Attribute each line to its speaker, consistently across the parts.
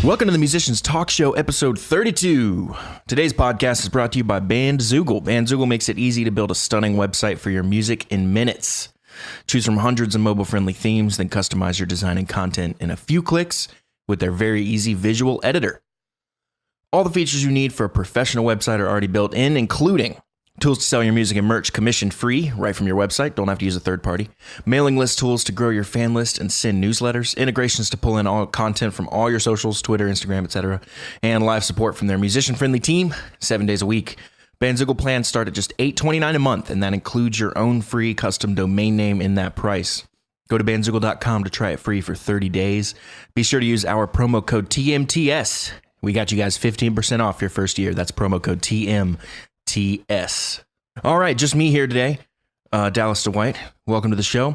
Speaker 1: Welcome to the Musicians Talk Show, episode 32. Today's podcast is brought to you by Bandzoogle. Bandzoogle makes it easy to build a stunning website for your music in minutes. Choose from hundreds of mobile-friendly themes, then customize your design and content in a few clicks with their very easy visual editor. All the features you need for a professional website are already built in, including tools to sell your music and merch commission-free right from your website. Don't have to use a third party. Mailing list tools to grow your fan list and send newsletters. Integrations to pull in all content from all your socials, Twitter, Instagram, etc. And live support from their musician-friendly team 7 days a week. Bandzoogle plans start at just $8.29 a month, and that includes your own free custom domain name in that price. Go to bandzoogle.com to try it free for 30 days. Be sure to use our promo code TMTS. We got you guys 15% off your first year. That's promo code TMTS. All right, just me here today. Dallas DeWhite, welcome to the show.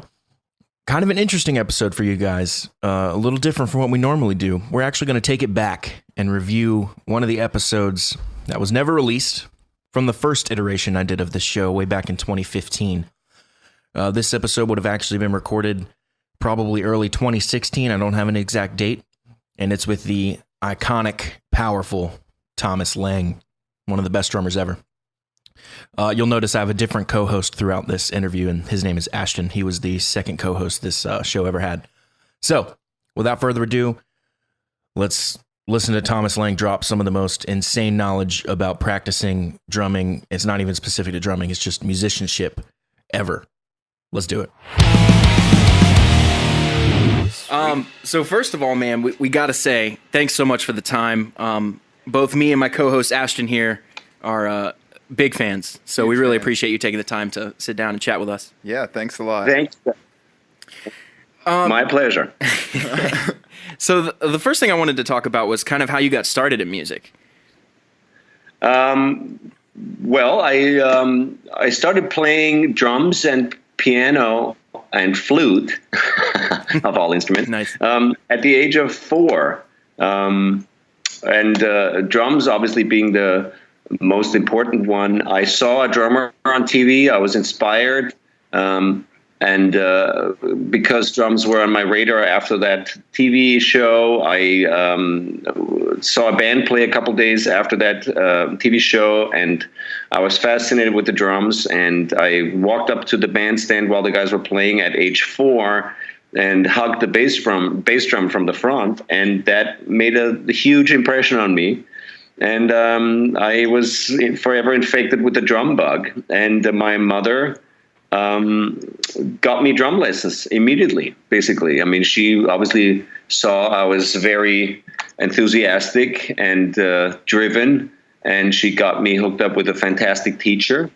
Speaker 1: Kind of an interesting episode for you guys. A little different from what we normally do. We're actually going to take it back and review one of the episodes that was never released from the first iteration I did of this show way back in 2015. This episode would have actually been recorded probably early 2016. I don't have an exact date. And it's with the iconic, powerful Thomas Lang, one of the best drummers ever. You'll notice I have a different co-host throughout this interview, and his name is Ashton. He was the second co-host this show ever had. So, without further ado, let's listen to Thomas Lang drop some of the most insane knowledge about practicing drumming. It's not even specific to drumming, it's just musicianship ever. Let's do it. So first of all, man, we got to say thanks so much for the time. Both me and my co-host Ashton here are big fans, so we really appreciate you taking the time to sit down and chat with us.
Speaker 2: Yeah, thanks a lot.
Speaker 3: Thanks. My pleasure.
Speaker 1: So the first thing I wanted to talk about was kind of how you got started in music.
Speaker 3: Well, I started playing drums and piano and flute, of all instruments,
Speaker 1: Nice.
Speaker 3: At the age of 4. And drums obviously being the most important one. I saw a drummer on TV. I was inspired. And because drums were on my radar after that TV show, I saw a band play a couple days after that TV show, and I was fascinated with the drums. And I walked up to the bandstand while the guys were playing at age 4 and hugged the bass drum from the front, and that made a huge impression on me. And I was forever infected with the drum bug. And my mother got me drum lessons immediately, basically. I mean, she obviously saw I was very enthusiastic and driven, and she got me hooked up with a fantastic teacher.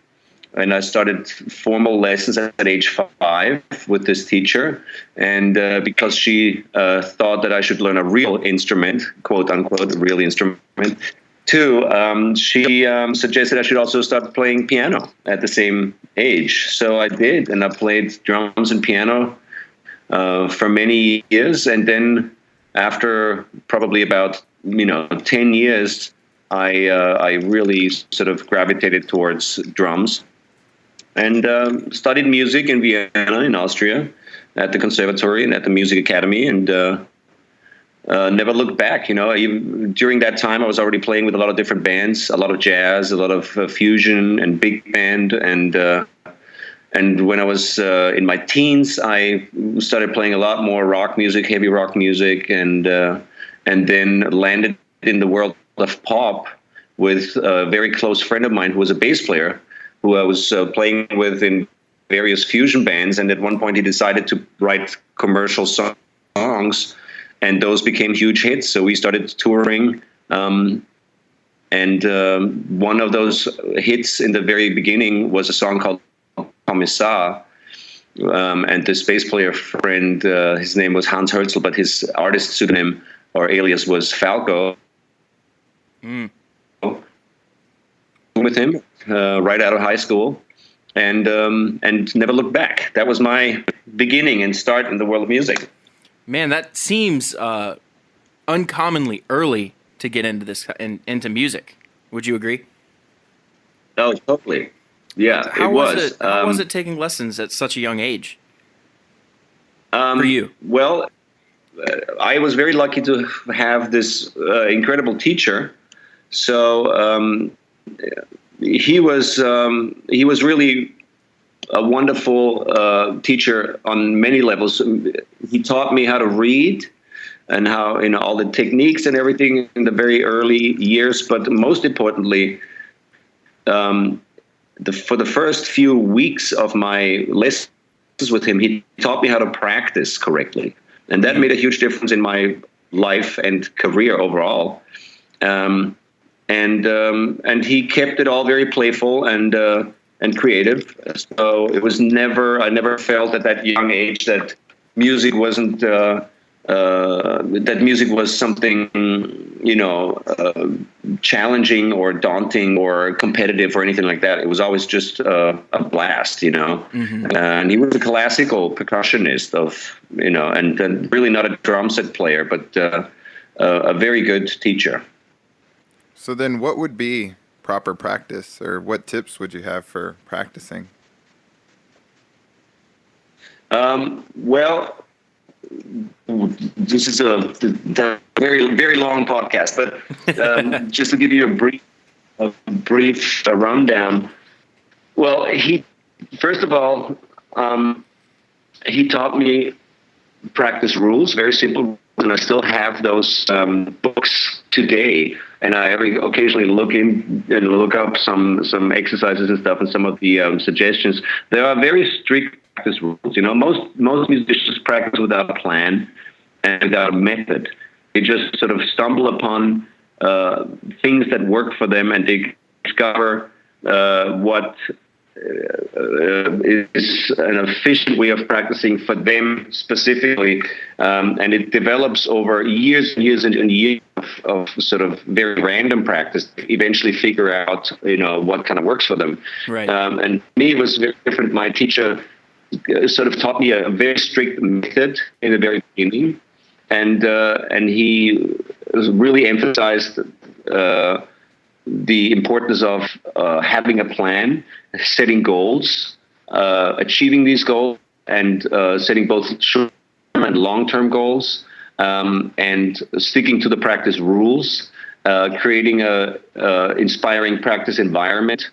Speaker 3: And I started formal lessons at age 5 with this teacher. And because she thought that I should learn a real instrument, quote unquote, a real instrument, too, she suggested I should also start playing piano at the same age. So I did, and I played drums and piano for many years. And then after probably about 10 years, I really sort of gravitated towards drums and studied music in Vienna, in Austria, at the conservatory and at the music academy, and never looked back. Even during that time, I was already playing with a lot of different bands, a lot of jazz, a lot of fusion and big band. And when I was in my teens, I started playing a lot more rock music, heavy rock music, and then landed in the world of pop with a very close friend of mine who was a bass player, who I was playing with in various fusion bands. And at one point, he decided to write commercial songs. And those became huge hits. So we started touring. And one of those hits in the very beginning was a song called Kommissar. And this bass player friend, his name was Hans Herzl, but his artist pseudonym or alias was Falco. With him right out of high school. And never looked back. That was my beginning and start in the world of music.
Speaker 1: Man, that seems uncommonly early to get into this into music. Would you agree?
Speaker 3: Oh, totally. Yeah,
Speaker 1: How was it taking lessons at such a young age? For you?
Speaker 3: Well, I was very lucky to have this incredible teacher. So he was really a wonderful teacher on many levels. He taught me how to read and how, all the techniques and everything in the very early years. But most importantly, for the first few weeks of my lessons with him, he taught me how to practice correctly. And that made a huge difference in my life and career overall. And he kept it all very playful and creative. So it was I never felt at that young age that music wasn't, that music was something, challenging or daunting or competitive or anything like that. It was always just a blast, Mm-hmm. And he was a classical percussionist and really not a drum set player, but a very good teacher.
Speaker 2: So then what would be proper practice, or what tips would you have for practicing?
Speaker 3: Well, this is a very, very long podcast, but just to give you a brief rundown. Well, first of all, he taught me practice rules, very simple, and I still have those books today. And I occasionally look up some exercises and stuff and some of the suggestions. There are very strict practice rules. Most musicians practice without a plan and without a method. They just sort of stumble upon things that work for them, and they discover what is an efficient way of practicing for them specifically, and it develops over years and years and years of sort of very random practice to eventually figure out what kind of works for them.
Speaker 1: Right.
Speaker 3: And me, it was very different. My teacher sort of taught me a very strict method in the very beginning, and he really emphasized the importance of having a plan, setting goals, achieving these goals, and setting both short and long-term goals, and sticking to the practice rules, creating a inspiring practice environment,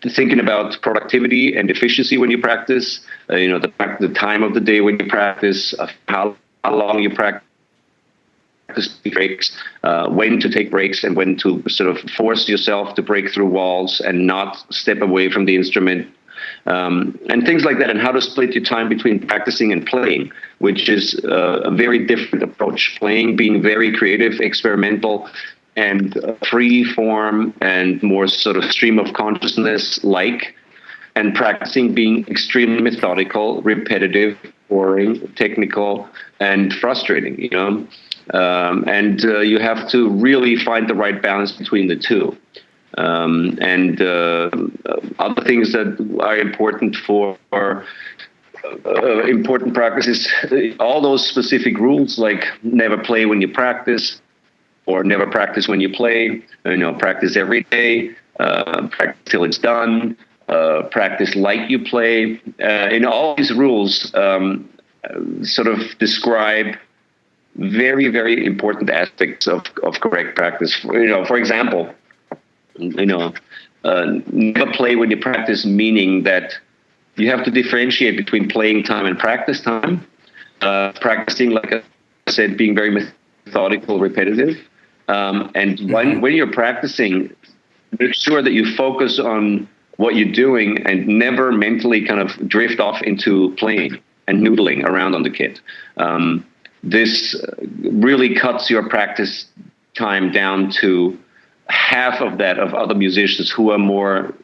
Speaker 3: thinking about productivity and efficiency when you practice, the time of the day when you practice, how long you practice, breaks, when to take breaks, and when to sort of force yourself to break through walls and not step away from the instrument, and things like that, and how to split your time between practicing and playing, which is a very different approach. Playing being very creative, experimental, and free form, and more sort of stream of consciousness like, and practicing being extremely methodical, repetitive, boring, technical, and frustrating, and you have to really find the right balance between the two. And other things that are important for important practices, all those specific rules, like never play when you practice, or never practice when you play, practice every day, practice till it's done, practice like you play. All these rules sort of describe very, very important aspects of correct practice. For example, never play when you practice, meaning that you have to differentiate between playing time and practice time. Practicing, like I said, being very methodical, repetitive. And when you're practicing, make sure that you focus on what you're doing and never mentally kind of drift off into playing and noodling around on the kit. This really cuts your practice time down to half of that of other musicians who are more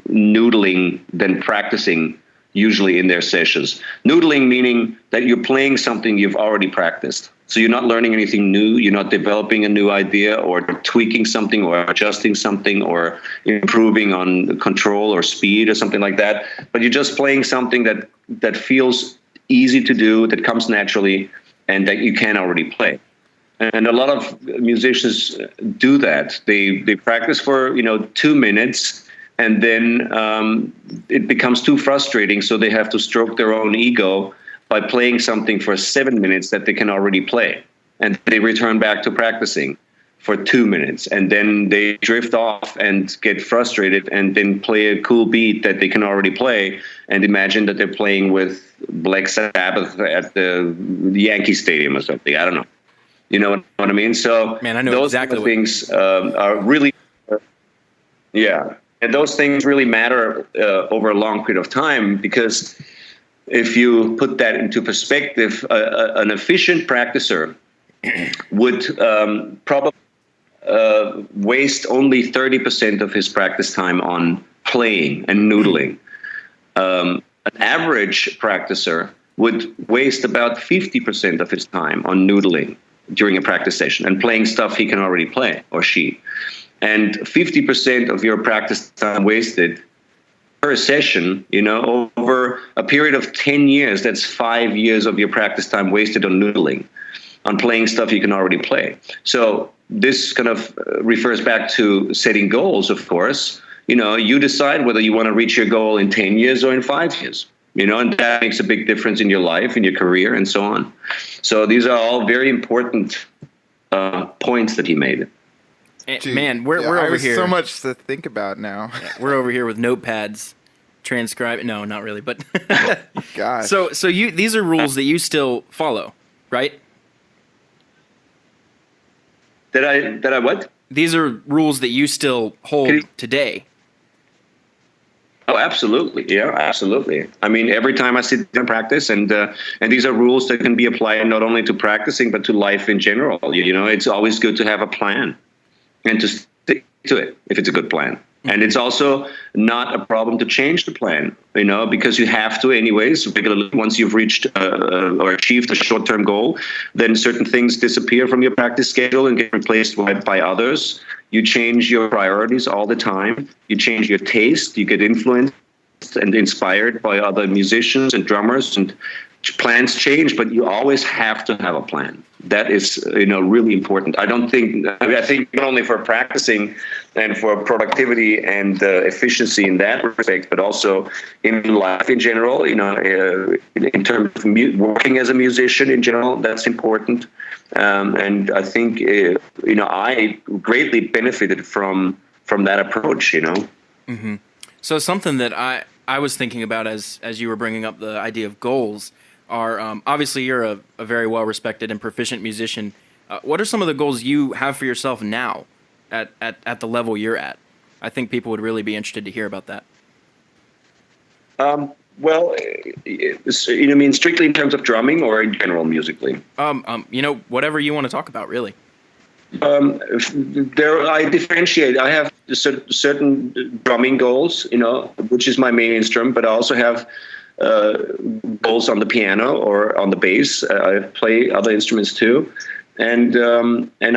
Speaker 3: noodling than practicing, usually in their sessions. Noodling meaning that you're playing something you've already practiced. So you're not learning anything new, you're not developing a new idea or tweaking something or adjusting something or improving on control or speed or something like that. But you're just playing something that feels easy to do, that comes naturally, and that you can already play. And a lot of musicians do that. They practice for 2 minutes, and then it becomes too frustrating, so they have to stroke their own ego by playing something for 7 minutes that they can already play. And they return back to practicing for 2 minutes. And then they drift off and get frustrated and then play a cool beat that they can already play and imagine that they're playing with Black Sabbath at the Yankee Stadium or something. I don't know. You know what I mean? So
Speaker 1: Man, I know
Speaker 3: those
Speaker 1: exactly
Speaker 3: kind of things are really, yeah. And those things really matter over a long period of time, because if you put that into perspective, an efficient practicer would probably waste only 30% of his practice time on playing and noodling. An average practicer would waste about 50% of his time on noodling during a practice session and playing stuff he can already play, or she. And 50% of your practice time wasted per session, over a period of 10 years, that's 5 years of your practice time wasted on noodling, on playing stuff you can already play. So this kind of refers back to setting goals, of course. You decide whether you want to reach your goal in 10 years or in 5 years, and that makes a big difference in your life, in your career, and so on. So these are all very important points that he made.
Speaker 1: Man, we're over here.
Speaker 2: So much to think about now.
Speaker 1: Yeah, we're over here with notepads, transcribe. No, not really, but
Speaker 2: Gosh.
Speaker 1: So these are rules that you still follow, right?
Speaker 3: Did I what?
Speaker 1: These are rules that you still hold today.
Speaker 3: Oh, absolutely. Yeah, absolutely. I mean, every time I sit down and practice, and these are rules that can be applied not only to practicing, but to life in general. It's always good to have a plan and to stick to it if it's a good plan. And it's also not a problem to change the plan, because you have to anyways regularly. Once you've reached or achieved a short-term goal, then certain things disappear from your practice schedule and get replaced by others. You change your priorities all the time. You change your taste. You get influenced and inspired by other musicians and drummers, and plans change, but you always have to have a plan. That is, really important. I think not only for practicing and for productivity and efficiency in that respect, but also in life in general, in terms of working as a musician in general, that's important. And I think, I greatly benefited from that approach,
Speaker 1: Mm-hmm. So something that I was thinking about as you were bringing up the idea of goals are, obviously you're a very well-respected and proficient musician. What are some of the goals you have for yourself now at the level you're at? I think people would really be interested to hear about that.
Speaker 3: Well, you mean strictly in terms of drumming or in general musically?
Speaker 1: Whatever you want to talk about, really.
Speaker 3: I differentiate. I have certain drumming goals, which is my main instrument, but I also have goals on the piano or on the bass. I play other instruments too, and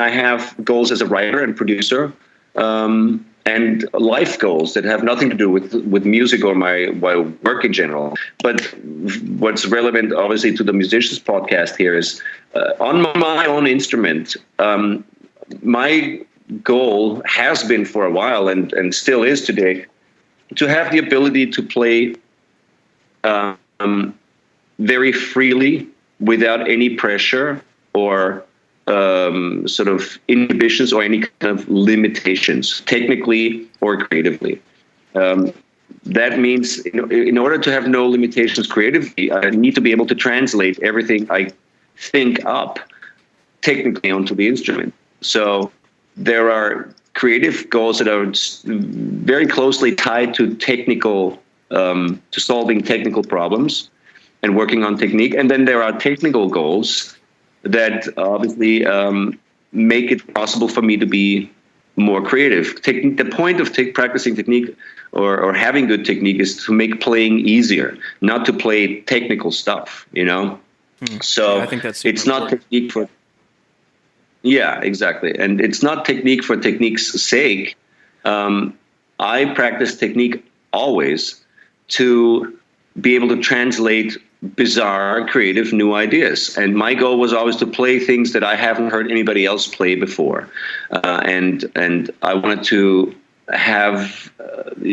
Speaker 3: I have goals as a writer and producer, and life goals that have nothing to do with music or my work in general. But what's relevant, obviously, to the Musicians Podcast here is on my own instrument. My goal has been for a while and still is today to have the ability to play very freely without any pressure or sort of inhibitions or any kind of limitations, technically or creatively. That means in order to have no limitations creatively, I need to be able to translate everything I think up technically onto the instrument. So there are creative goals that are very closely tied to technical, to solving technical problems and working on technique. And then there are technical goals that obviously make it possible for me to be more creative. The point of practicing technique or having good technique is to make playing easier, not to play technical stuff, So
Speaker 1: I think that's
Speaker 3: it's not technique for... Yeah, exactly. And it's not technique for technique's sake. I practice technique always to be able to translate bizarre, creative, new ideas. And my goal was always to play things that I haven't heard anybody else play before. And I wanted to have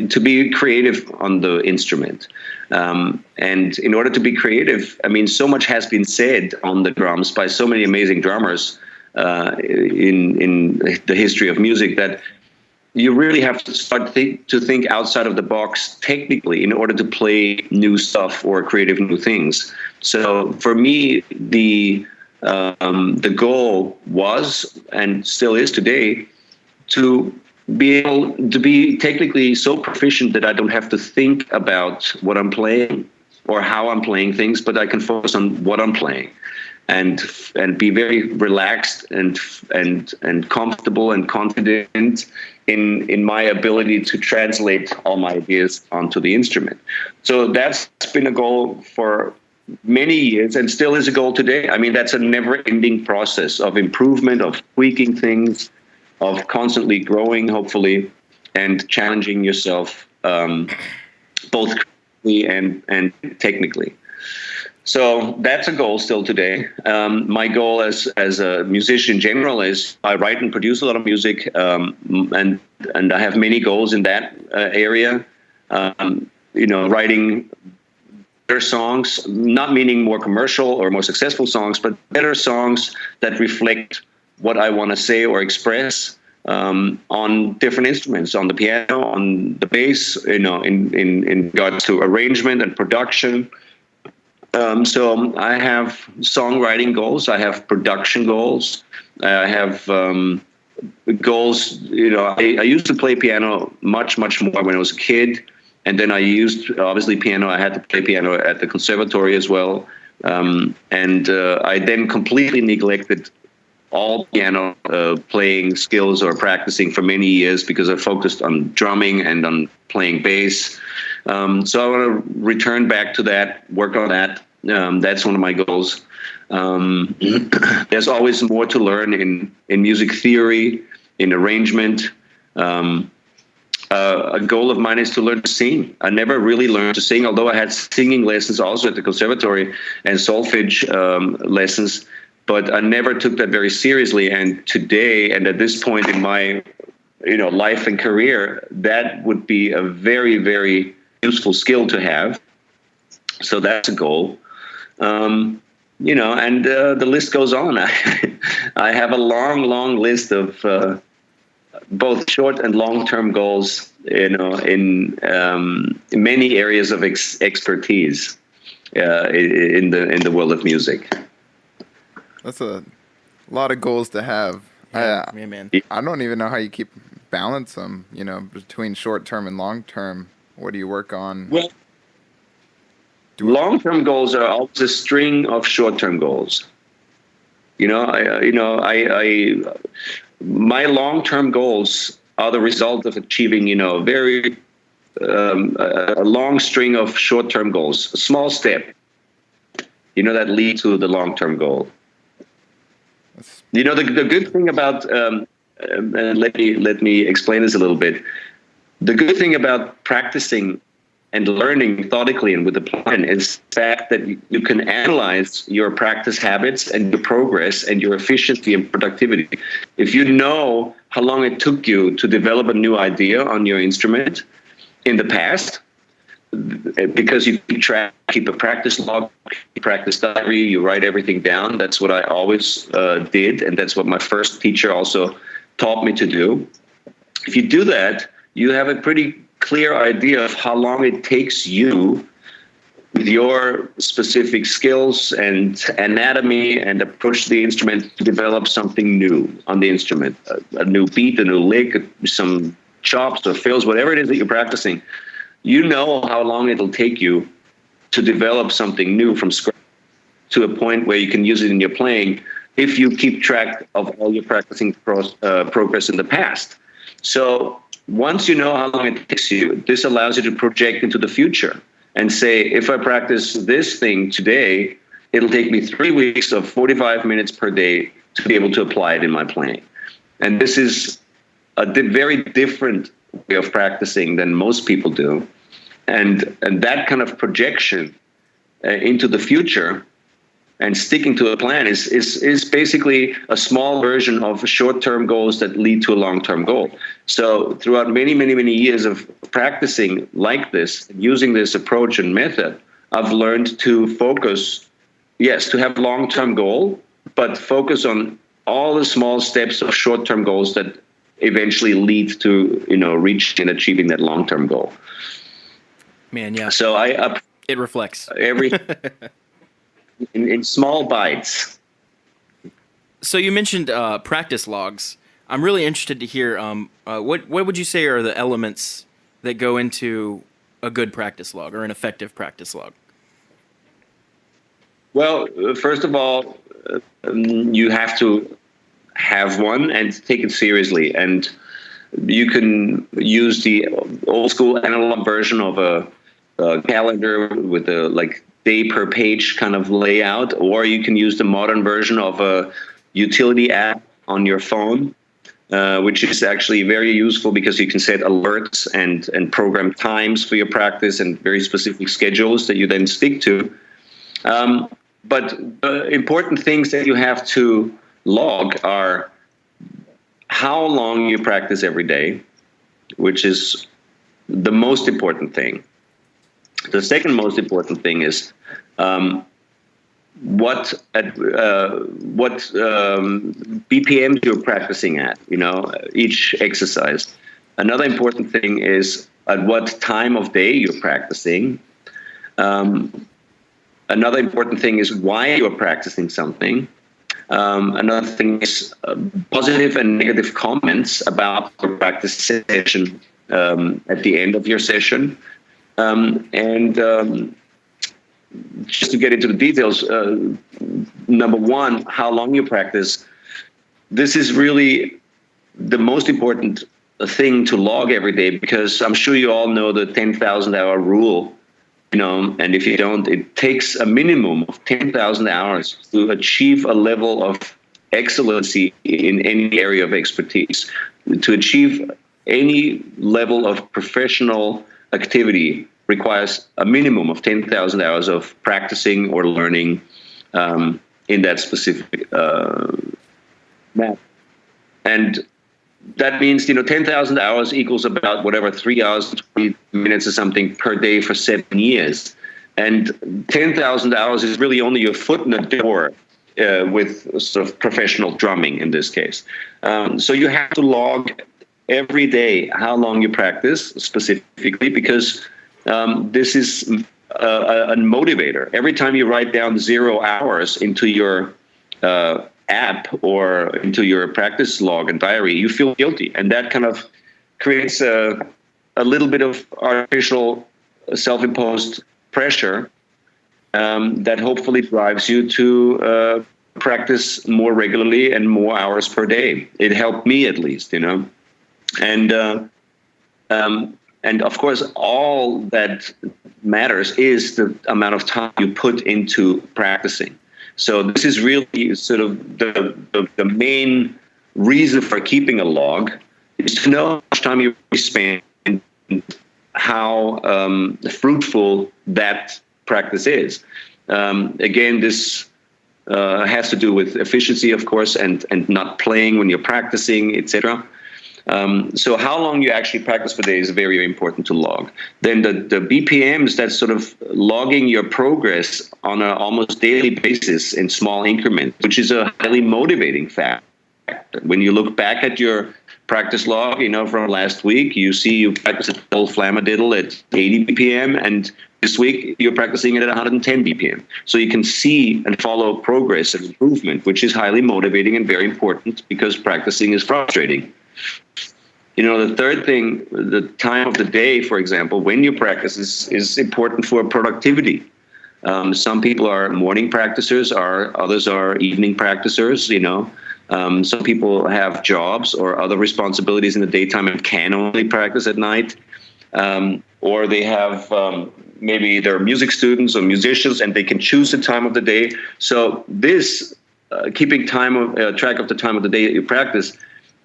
Speaker 3: to be creative on the instrument. And in order to be creative, I mean, so much has been said on the drums by so many amazing drummers in the history of music that you really have to start to think outside of the box technically in order to play new stuff or creative new things. So for me, the goal was and still is today to be able to be technically so proficient that I don't have to think about what I'm playing or how I'm playing things, but I can focus on what I'm playing and be very relaxed and comfortable and confident in my ability to translate all my ideas onto the instrument. So that's been a goal for many years and still is a goal today. I mean, that's a never-ending process of improvement, of tweaking things, of constantly growing, hopefully, and challenging yourself both creatively and technically. So that's a goal still today. My goal as a musician in general is I write and produce a lot of music, and I have many goals in that area. Writing better songs, not meaning more commercial or more successful songs, but better songs that reflect what I want to say or express on different instruments, on the piano, on the bass, in regards to arrangement and production. So I have songwriting goals. I have production goals. I have goals. I used to play piano much more when I was a kid. And then I used, obviously, piano. I had to play piano at the conservatory as well. And I then completely neglected all piano playing skills or practicing for many years because I focused on drumming and on playing bass. So I want to return back to that, work on that. That's one of my goals. There's always more to learn in music theory, in arrangement. A goal of mine is to learn to sing. I never really learned to sing, although I had singing lessons also at the conservatory and solfege lessons, but I never took that very seriously. And today, and at this point in my life and career, that would be a very, very useful skill to have. So that's a goal. And the list goes on. I have a long list of both short and long-term goals, in many areas of expertise in the world of music.
Speaker 2: That's a lot of goals to have.
Speaker 1: Yeah, man.
Speaker 2: I don't even know how you keep balance them, between short-term and long-term. What do you work on?
Speaker 3: Well, long-term goals are always a string of short-term goals. My long-term goals are the result of achieving, a long string of short-term goals, a small step, that lead to the long-term goal. The good thing about, let me explain this a little bit. The good thing about practicing and learning methodically and with a plan is the fact that you can analyze your practice habits and your progress and your efficiency and productivity. If you know how long it took you to develop a new idea on your instrument in the past, because you keep a practice log, practice diary, you write everything down. That's what I always did, and that's what my first teacher also taught me to do. If you do that, you have a pretty clear idea of how long it takes you with your specific skills and anatomy and approach to the instrument to develop something new on the instrument, a new beat, a new lick, some chops or fills, whatever it is that you're practicing. You know how long it'll take you to develop something new from scratch to a point where you can use it in your playing if you keep track of all your practicing progress in the past. So once you know how long it takes you, this allows you to project into the future and say, if I practice this thing today, it'll take me 3 weeks of 45 minutes per day to be able to apply it in my playing. And this is a very different way of practicing than most people do. And that kind of projection into the future and sticking to a plan is basically a small version of short-term goals that lead to a long-term goal. So throughout many, many, many years of practicing like this, using this approach and method, I've learned to focus, yes, to have long-term goal, but focus on all the small steps of short-term goals that eventually lead to, reaching and achieving that long-term goal.
Speaker 1: Man, yeah.
Speaker 3: So
Speaker 1: it reflects
Speaker 3: every in small bites.
Speaker 1: So you mentioned practice logs. I'm really interested to hear what would you say are the elements that go into a good practice log or an effective practice log?
Speaker 3: Well, first of all, you have to have one and take it seriously. And you can use the old school analog version of a calendar with a day per page kind of layout, or you can use the modern version of a utility app on your phone, which is actually very useful because you can set alerts and program times for your practice and very specific schedules that you then stick to. But the important things that you have to log are how long you practice every day, which is the most important thing. The second most important thing is what BPMs you're practicing at, each exercise. Another important thing is at what time of day you're practicing. Another important thing is why you're practicing something. Another thing is positive and negative comments about your practice session at the end of your session. And just to get into the details, number one, how long you practice. This is really the most important thing to log every day, because I'm sure you all know the 10,000 hour rule, and if you don't, it takes a minimum of 10,000 hours to achieve a level of excellency in any area of expertise. To achieve any level of professional activity requires a minimum of 10,000 hours of practicing or learning in that specific map. And that means, 10,000 hours equals about 3 hours, 20 minutes or something per day for 7 years. And 10,000 hours is really only your foot in the door with sort of professional drumming in this case. So you have to log every day how long you practice specifically, because this is a motivator. Every time you write down 0 hours into your app or into your practice log and diary, you feel guilty. And that kind of creates a little bit of artificial self-imposed pressure that hopefully drives you to practice more regularly and more hours per day. It helped me at least, And of course, all that matters is the amount of time you put into practicing. So this is really sort of the main reason for keeping a log, is to know how much time you spend and how fruitful that practice is. Again, this has to do with efficiency, of course, and not playing when you're practicing, etc. So how long you actually practice per day is very, very important to log. Then the BPMs, that's sort of logging your progress on an almost daily basis in small increments, which is a highly motivating factor. When you look back at your practice log, from last week, you see you practiced a full flammadiddle at 80 BPM, and this week you're practicing it at 110 BPM. So you can see and follow progress and improvement, which is highly motivating and very important, because practicing is frustrating. The third thing, the time of the day, for example, when you practice is important for productivity. Some people are morning practicers, others are evening practicers, Some people have jobs or other responsibilities in the daytime and can only practice at night. Or they have, maybe they're music students or musicians and they can choose the time of the day. So this, keeping track of the time of the day that you practice,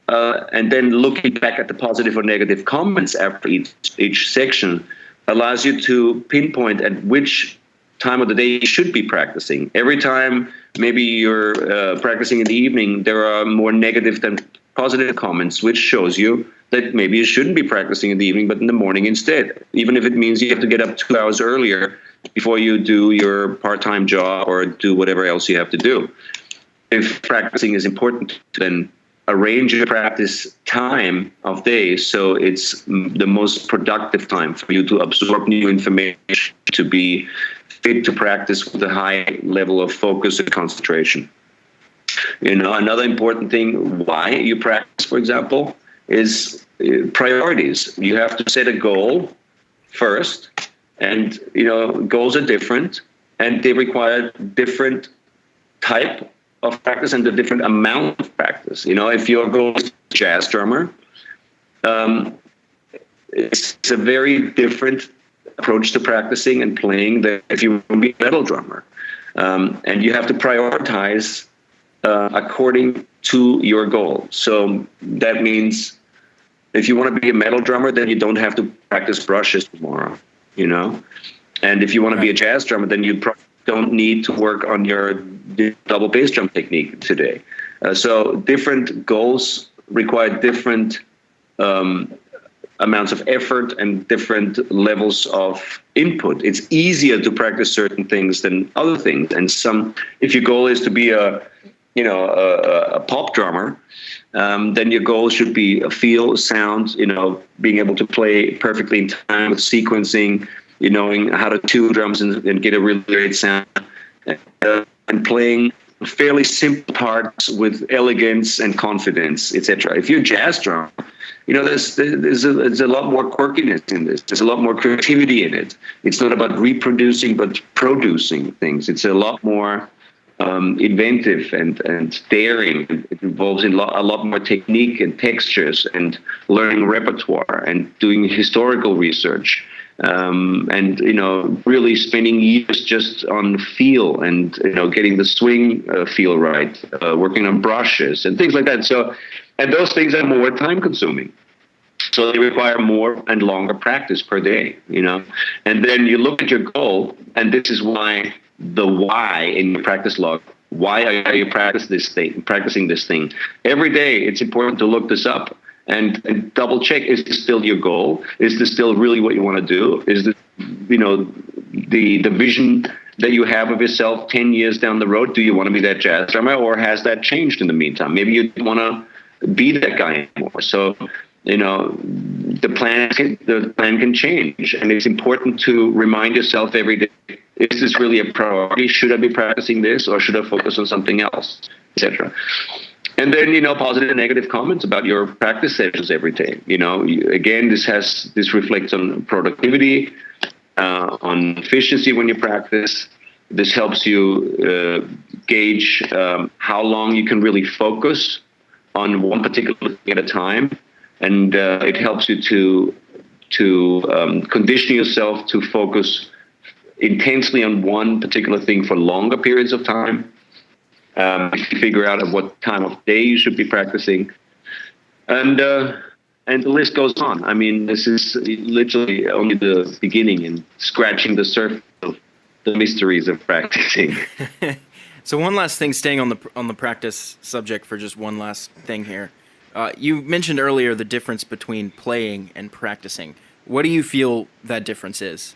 Speaker 3: and then looking back at the positive or negative comments after each section allows you to pinpoint at which time of the day you should be practicing. Every time maybe you're practicing in the evening, there are more negative than positive comments, which shows you that maybe you shouldn't be practicing in the evening, but in the morning instead, even if it means you have to get up 2 hours earlier before you do your part-time job or do whatever else you have to do. If practicing is important, then arrange your practice time of day so it's the most productive time for you to absorb new information, to be fit to practice with a high level of focus and concentration. Another important thing why you practice, for example, is priorities. You have to set a goal first, and goals are different, and they require different type of practice and a different amount of practice. If your goal is jazz drummer, it's a very different approach to practicing and playing than if you want to be a metal drummer. And you have to prioritize according to your goal. So that means if you want to be a metal drummer, then you don't have to practice brushes tomorrow, And if you want to be a jazz drummer, then you don't need to work on your double bass drum technique today. So different goals require different amounts of effort and different levels of input. It's easier to practice certain things than other things. And if your goal is to be a pop drummer, then your goal should be a feel, sound, being able to play perfectly in time with sequencing, knowing how to tune drums and get a really great sound, and playing fairly simple parts with elegance and confidence, etc. If you're a jazz drummer, there's a lot more quirkiness in this. There's a lot more creativity in it. It's not about reproducing, but producing things. It's a lot more inventive and daring. It involves a lot more technique and textures and learning repertoire and doing historical research. And really spending years just on feel and getting the swing feel right, working on brushes and things like that. And those things are more time consuming, so they require more and longer practice per day. And then you look at your goal, and this is why the why in your practice log. Why are you practicing this thing every day? It's important to look this up. And double check, is this still your goal? Is this still really what you want to do? Is this, the vision that you have of yourself 10 years down the road? Do you want to be that jazz drummer, or has that changed in the meantime? Maybe you want to be that guy anymore. So, the plan can change, and it's important to remind yourself every day, is this really a priority? Should I be practicing this, or should I focus on something else, etc.? And then, positive and negative comments about your practice sessions every day. Again, this reflects on productivity, on efficiency when you practice. This helps you gauge how long you can really focus on one particular thing at a time. And it helps you to condition yourself to focus intensely on one particular thing for longer periods of time. If you figure out at what time of day you should be practicing, and the list goes on. I mean, this is literally only the beginning and scratching the surface of the mysteries of practicing.
Speaker 1: So one last thing, staying on the practice subject for just one last thing here. You mentioned earlier the difference between playing and practicing. What do you feel that difference is?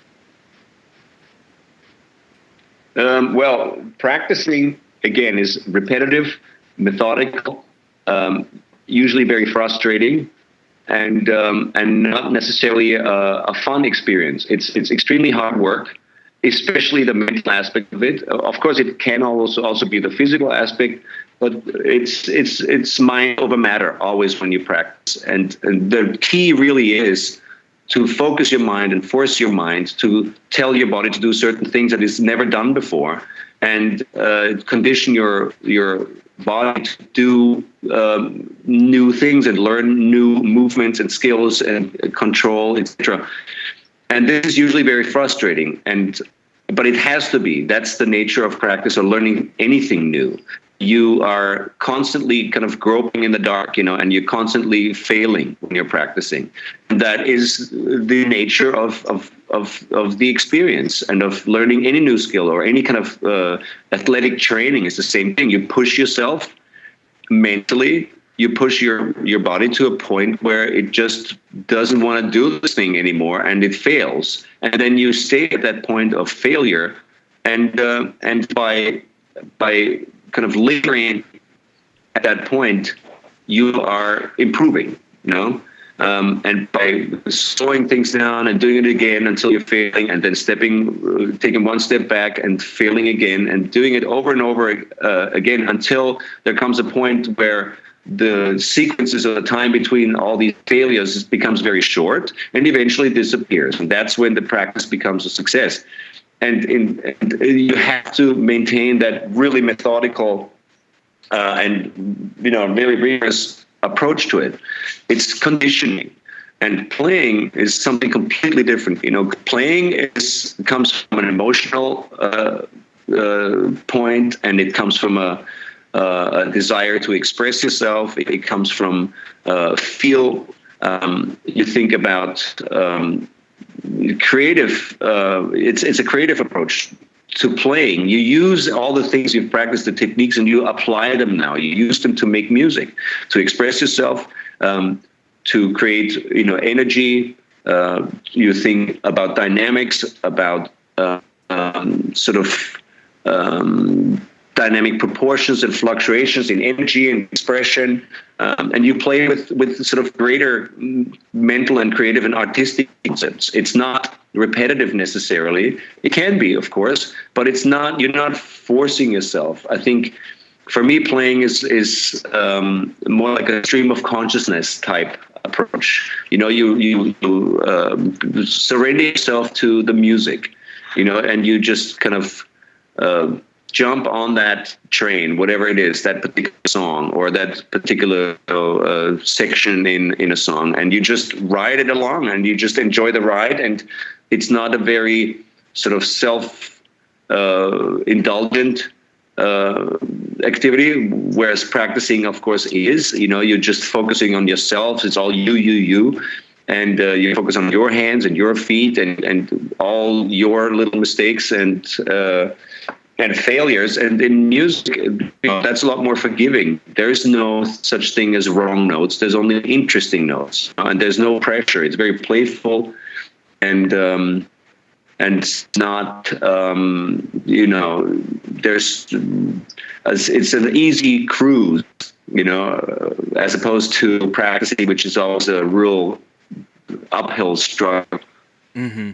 Speaker 3: Well, practicing, again, is repetitive, methodical, usually very frustrating, and not necessarily a fun experience. It's extremely hard work, especially the mental aspect of it. Of course, it can also be the physical aspect, but it's mind over matter always when you practice. And the key really is to focus your mind and force your mind to tell your body to do certain things that it's never done before, and condition your body to do new things and learn new movements and skills and control, etc. And this is usually very frustrating, but it has to be. That's the nature of practice or learning anything new. You are constantly kind of groping in the dark, and you're constantly failing when you're practicing. That is the nature of of the experience and of learning any new skill or any kind of athletic training is the same thing. You push yourself mentally. You push your body to a point where it just doesn't want to do this thing anymore, and it fails. And then you stay at that point of failure, and by kind of lingering at that point, you are improving. And by slowing things down and doing it again until you're failing, and then taking one step back and failing again, and doing it over and over again until there comes a point where the sequences of the time between all these failures becomes very short and eventually disappears. And that's when the practice becomes a success. And you have to maintain that really methodical and very rigorous approach to it. It's conditioning. And playing is something completely different. Playing comes from an emotional point, and it comes from a desire to express yourself. It comes from feel. You think about creative. It's a creative approach to playing. You use all the things you've practiced, the techniques, and you apply them now. You use them to make music, to express yourself, to create energy. You think about dynamics, about dynamic proportions and fluctuations in energy and expression, and you play with sort of greater mental and creative and artistic concepts. It's not repetitive necessarily. It can be, of course, but it's not. You're not forcing yourself. I think for me, playing is more like a stream of consciousness type approach. You surrender yourself to the music, and you just kind of jump on that train, whatever it is, that particular song or that particular section in a song, and you just ride it along and you just enjoy the ride. And it's not a very sort of self-indulgent activity, whereas practicing, of course, is. You're just focusing on yourself. It's all you. And you focus on your hands and your feet and all your little mistakes and failures. And in music, that's a lot more forgiving. There is no such thing as wrong notes. There's only interesting notes, and there's no pressure. It's very playful, and not there's it's an easy cruise, as opposed to practicing, which is always a real uphill struggle.
Speaker 1: Mm-hmm.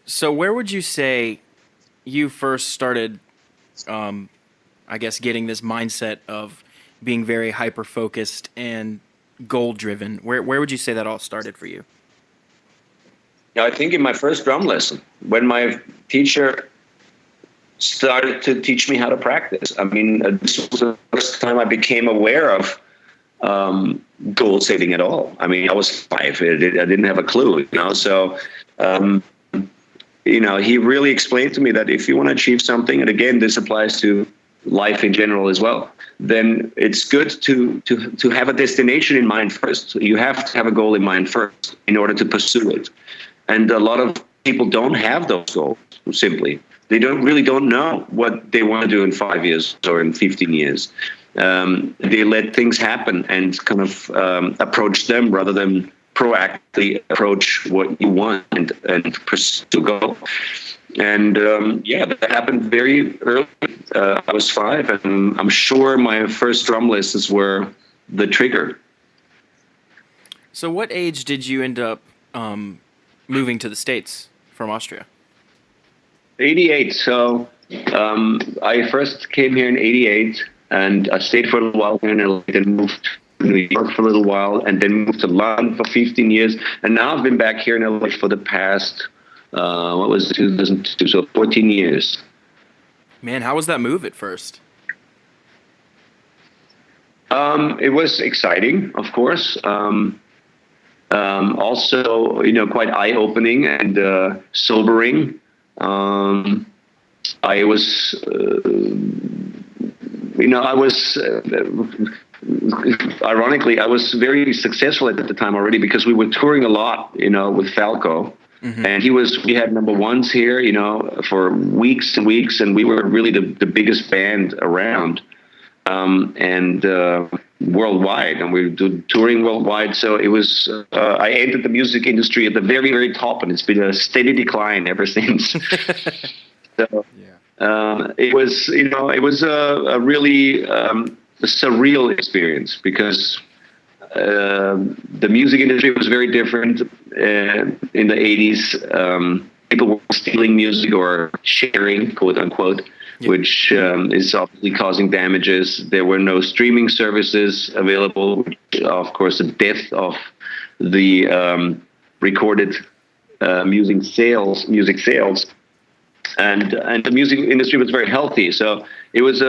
Speaker 1: So where would you say you first started, I guess, getting this mindset of being very hyper-focused and goal-driven? Where would you say that all started for you?
Speaker 3: I think in my first drum lesson, when my teacher started to teach me how to practice. I mean, this was the first time I became aware of goal setting at all. I mean, I was 5. I didn't have a clue, So, he really explained to me that if you want to achieve something, and again, this applies to life in general as well, then it's good to have a destination in mind first. You have to have a goal in mind first in order to pursue it. And a lot of people don't have those goals, simply. They don't know what they want to do in 5 years or in 15 years. They let things happen and kind of approach them rather than proactively approach what you want and pursue a goal. And that happened very early. I was 5, and I'm sure my first drum lessons were the trigger.
Speaker 1: So what age did you end up moving to the States from Austria?
Speaker 3: 88. So I first came here in 88, and I stayed for a little while here in LA, then moved to New York for a little while, and then moved to London for 15 years. And now I've been back here in LA for the past, 2002, so 14 years.
Speaker 1: Man, how was that move at first?
Speaker 3: It was exciting, of course. Also, quite eye-opening and sobering. I was ironically, I was very successful at the time already because we were touring a lot, with Falco. And we had number ones here, for weeks and weeks, and we were really the biggest band around, and worldwide, and we were touring worldwide. So it was, I entered the music industry at the very, very top, and it's been a steady decline ever since. So it was, a really surreal experience because the music industry was very different in the 80s. People were stealing music or sharing, quote unquote, which is obviously causing damages. There were no streaming services available. Of course, the death of the recorded music sales, and the music industry was very healthy. So it was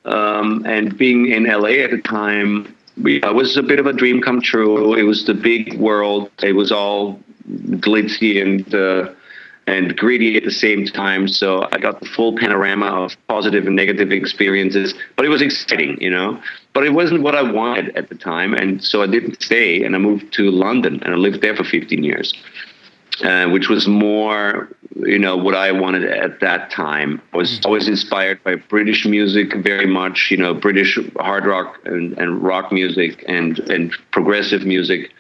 Speaker 3: and being in LA at the time, it was a bit of a dream come true. It was the big world. It was all glitzy and gritty at the same time. So I got the full panorama of positive and negative experiences. But it was exciting, But it wasn't what I wanted at the time. And so I didn't stay, and I moved to London, and I lived there for 15 years. Which was more, what I wanted at that time. I was always inspired by British music very much, British hard rock and rock music and progressive music,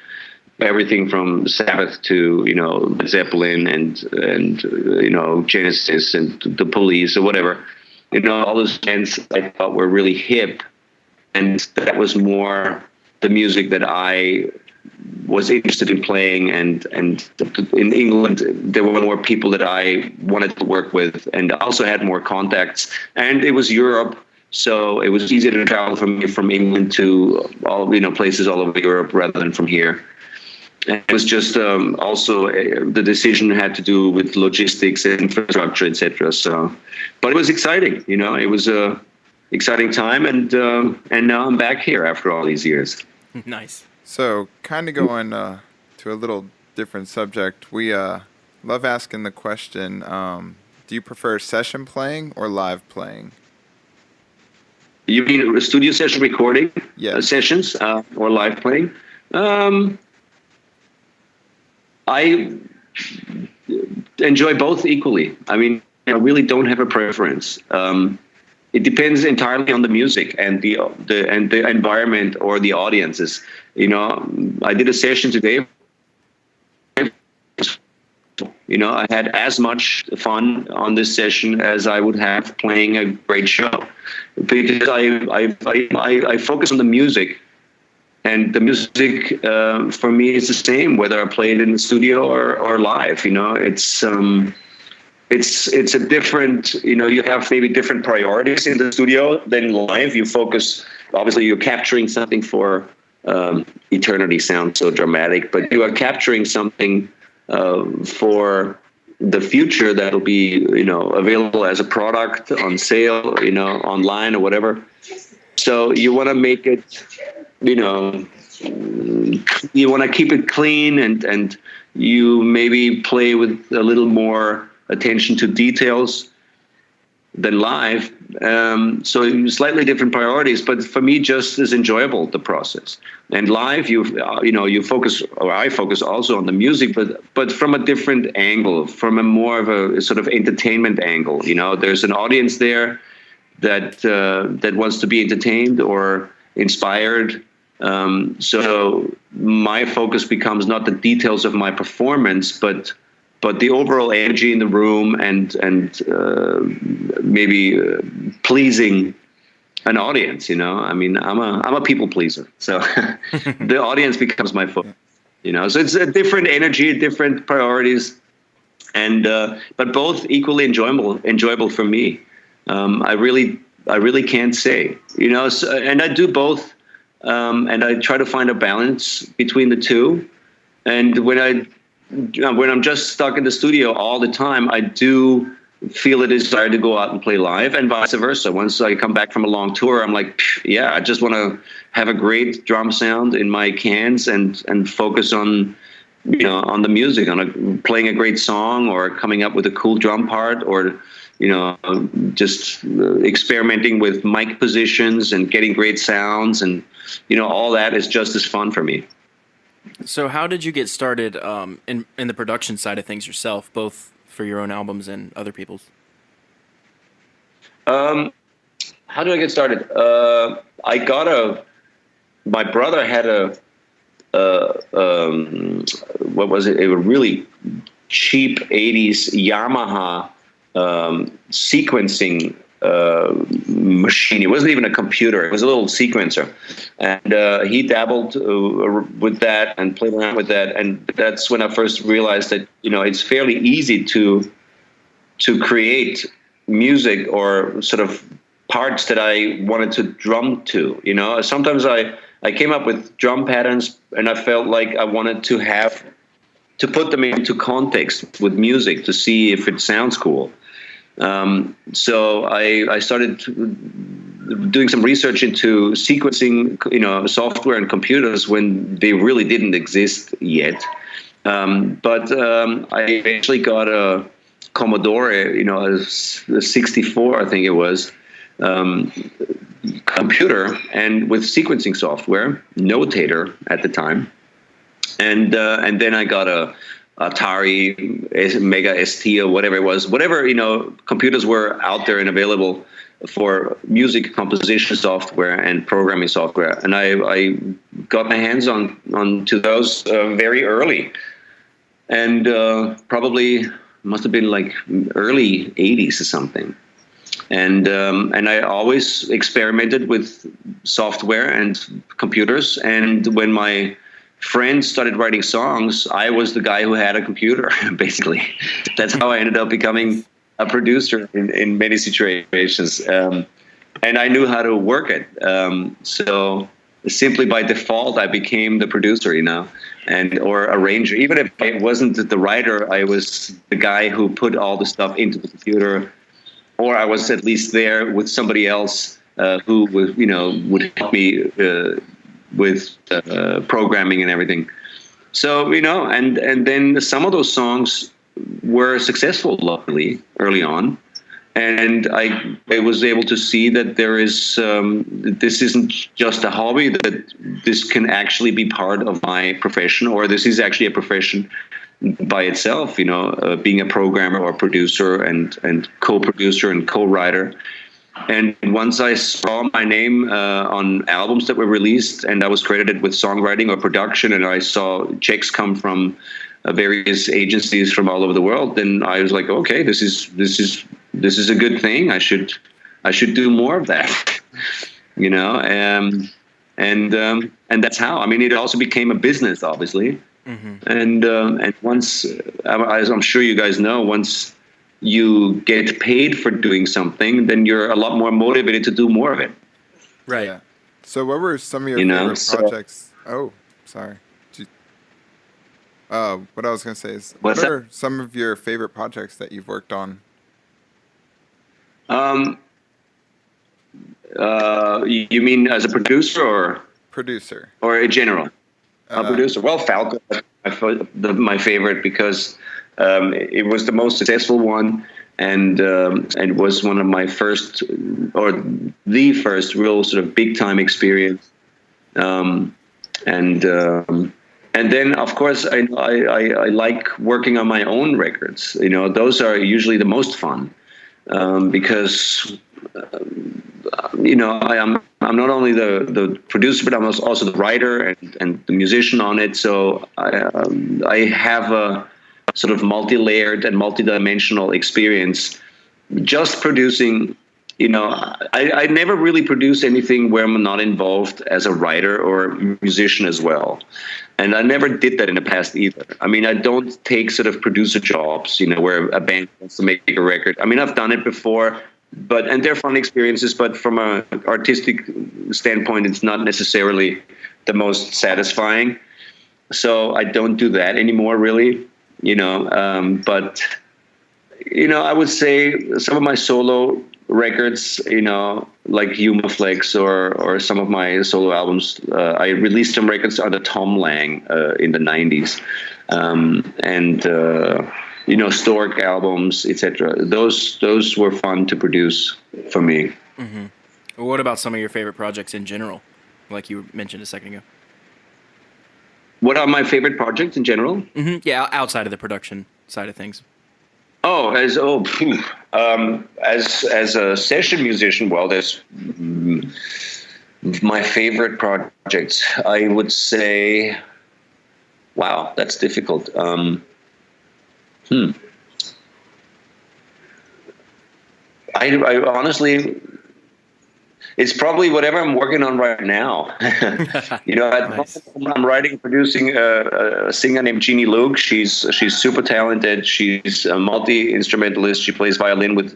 Speaker 3: everything from Sabbath to, Led Zeppelin and Genesis and The Police or whatever. All those bands I thought were really hip, and that was more the music that I was interested in playing, and in England there were more people that I wanted to work with, and also had more contacts, and it was Europe, so it was easier to travel from England to all places all over Europe rather than from here. And it was just also the decision had to do with logistics, infrastructure, etc. So, but it was exciting, it was a exciting time, and now I'm back here after all these years.
Speaker 1: Nice.
Speaker 2: So, kind of going to a little different subject, we love asking the question, do you prefer session playing or live playing?
Speaker 3: You mean studio session recording sessions or live playing? I enjoy both equally. I mean, I really don't have a preference. It depends entirely on the music and the environment or the audiences. I did a session today. I had as much fun on this session as I would have playing a great show, because I focus on the music, and the music for me is the same whether I play it in the studio or live. It's a different, you have maybe different priorities in the studio than live. You focus, obviously you're capturing something for eternity, sounds so dramatic, but you are capturing something for the future that'll be, available as a product on sale, online or whatever. So you want to make it, you want to keep it clean, and you maybe play with a little more attention to details than live. So slightly different priorities, but for me, just as enjoyable, the process. And live, you focus, or I focus also on the music, but from a different angle, from a more of a sort of entertainment angle. There's an audience there that wants to be entertained or inspired. So my focus becomes not the details of my performance, but the overall energy in the room and maybe pleasing an audience. I mean, I'm a people pleaser, so the audience becomes my focus. So it's a different energy, different priorities, and but both equally enjoyable for me. I really can't say, and I do both, and I try to find a balance between the two. And when I'm just stuck in the studio all the time, I do feel a desire to go out and play live, and vice versa. Once I come back from a long tour, I'm like, I just want to have a great drum sound in my cans and focus on, on the music, on playing a great song or coming up with a cool drum part or just experimenting with mic positions and getting great sounds, and all that is just as fun for me.
Speaker 1: So how did you get started in the production side of things yourself, both for your own albums and other people's?
Speaker 3: How did I get started? My brother had what was it? A really cheap 80s Yamaha sequencing machine. It wasn't even a computer. It was a little sequencer. And he dabbled with that and played around with that. And that's when I first realized that, it's fairly easy to create music or sort of parts that I wanted to drum to. Sometimes I came up with drum patterns and I felt like I wanted to put them into context with music to see if it sounds cool. So I started doing some research into sequencing, software and computers when they really didn't exist yet. But I eventually got a Commodore, a 64, I think it was, computer, and with sequencing software, Notator at the time. And then I got a Atari Mega ST or whatever it was, whatever, computers were out there and available for music composition software and programming software. And I got my hands on to those very early, and probably must have been like early 80s or something. And I always experimented with software and computers. And when my friends started writing songs, I was the guy who had a computer, basically. That's how I ended up becoming a producer in many situations. And I knew how to work it. So simply by default, I became the producer, or arranger. Even if I wasn't the writer, I was the guy who put all the stuff into the computer, or I was at least there with somebody else who would help me with programming and everything. So, and then some of those songs were successful, luckily, early on. And I was able to see that there is, this isn't just a hobby, that this can actually be part of my profession, or this is actually a profession by itself, being a programmer or producer and co-producer and co-writer. And once I saw my name on albums that were released, and I was credited with songwriting or production, and I saw checks come from various agencies from all over the world, then I was like, okay, this is a good thing. I should do more of that, and that's how. I mean, it also became a business, obviously. Mm-hmm. And once, as I'm sure you guys know, once you get paid for doing something, then you're a lot more motivated to do more of it.
Speaker 1: Right.
Speaker 2: Yeah. So what were some of your favorite projects? Oh, sorry. What I was going to say is, what are some of your favorite projects that you've worked on?
Speaker 3: You mean as a producer or?
Speaker 2: Producer.
Speaker 3: Or in general? A producer. Well, Falco, my favorite, because it was the most successful one, and it was one of my first, or the first, real sort of big time experience. And then, of course, I like working on my own records. Those are usually the most fun, because I'm not only the producer, but I'm also the writer and the musician on it. So I have a sort of multi-layered and multi-dimensional experience just producing. I never really produce anything where I'm not involved as a writer or musician as well. And I never did that in the past either. I mean, I don't take sort of producer jobs, where a band wants to make a record. I mean, I've done it before, and they're fun experiences, but from an artistic standpoint, it's not necessarily the most satisfying. So I don't do that anymore, really, but, I would say some of my solo records, like Humaflex or some of my solo albums, I released some records under Tom Lang in the 90s. Stork albums, etc. Those were fun to produce for me.
Speaker 1: Well, what about some of your favorite projects in general, like you mentioned a second ago?
Speaker 3: What are my favorite projects in general?
Speaker 1: Yeah, outside of the production side of things.
Speaker 3: As a session musician, well, there's my favorite projects. I would say, wow, that's difficult. I honestly, it's probably whatever I'm working on right now.
Speaker 1: Nice.
Speaker 3: I'm writing and producing a singer named Jeannie Luke. She's super talented. She's a multi-instrumentalist. She plays violin with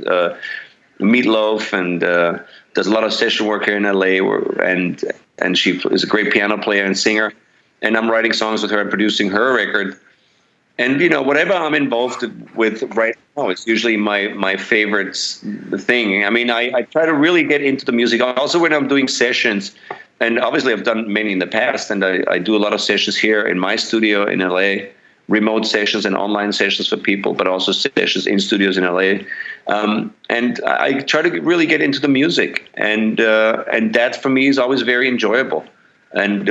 Speaker 3: Meatloaf and does a lot of session work here in LA. And she is a great piano player and singer. And I'm writing songs with her and producing her record. And whatever I'm involved with right now, it's usually my favorite thing. I mean, I try to really get into the music. Also, when I'm doing sessions, and obviously I've done many in the past, and I do a lot of sessions here in my studio in LA, remote sessions and online sessions for people, but also sessions in studios in LA. And I try to really get into the music, and that for me is always very enjoyable. And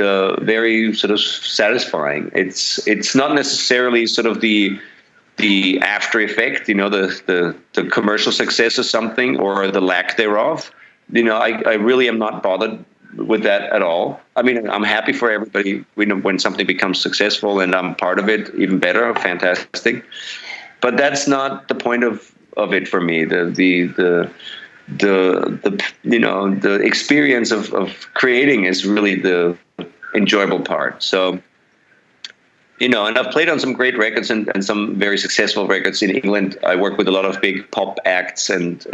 Speaker 3: very sort of satisfying. It's not necessarily sort of the after effect, the commercial success of something or the lack thereof. I really am not bothered with that at all. I mean, I'm happy for everybody when something becomes successful and I'm part of it, even better, fantastic. But that's not the point of it for me. The experience of creating is really the enjoyable part. So, and I've played on some great records and some very successful records in England. I work with a lot of big pop acts, and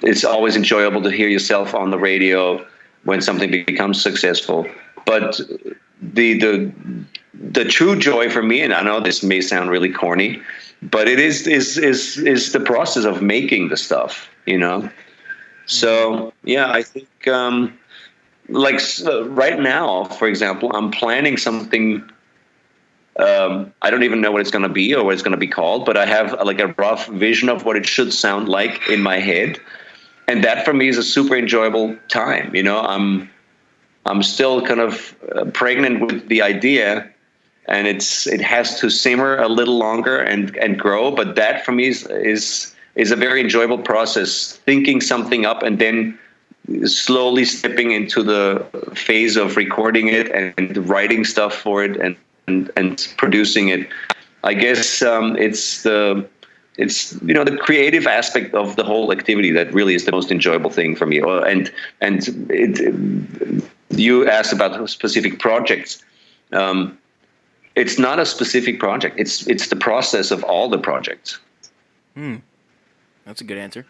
Speaker 3: it's always enjoyable to hear yourself on the radio when something becomes successful. But the true joy for me, and I know this may sound really corny, but it is the process of making the stuff, So yeah, I think right now, for example, I'm planning something. I don't even know what it's going to be or what it's going to be called, but I have a rough vision of what it should sound like in my head, and that for me is a super enjoyable time. I'm still kind of pregnant with the idea. And it has to simmer a little longer and grow, but that for me is a very enjoyable process. Thinking something up and then slowly stepping into the phase of recording it and writing stuff for it and producing it. I guess it's the creative aspect of the whole activity that really is the most enjoyable thing for me. You asked about specific projects. It's not a specific project. It's the process of all the projects.
Speaker 1: That's a good answer.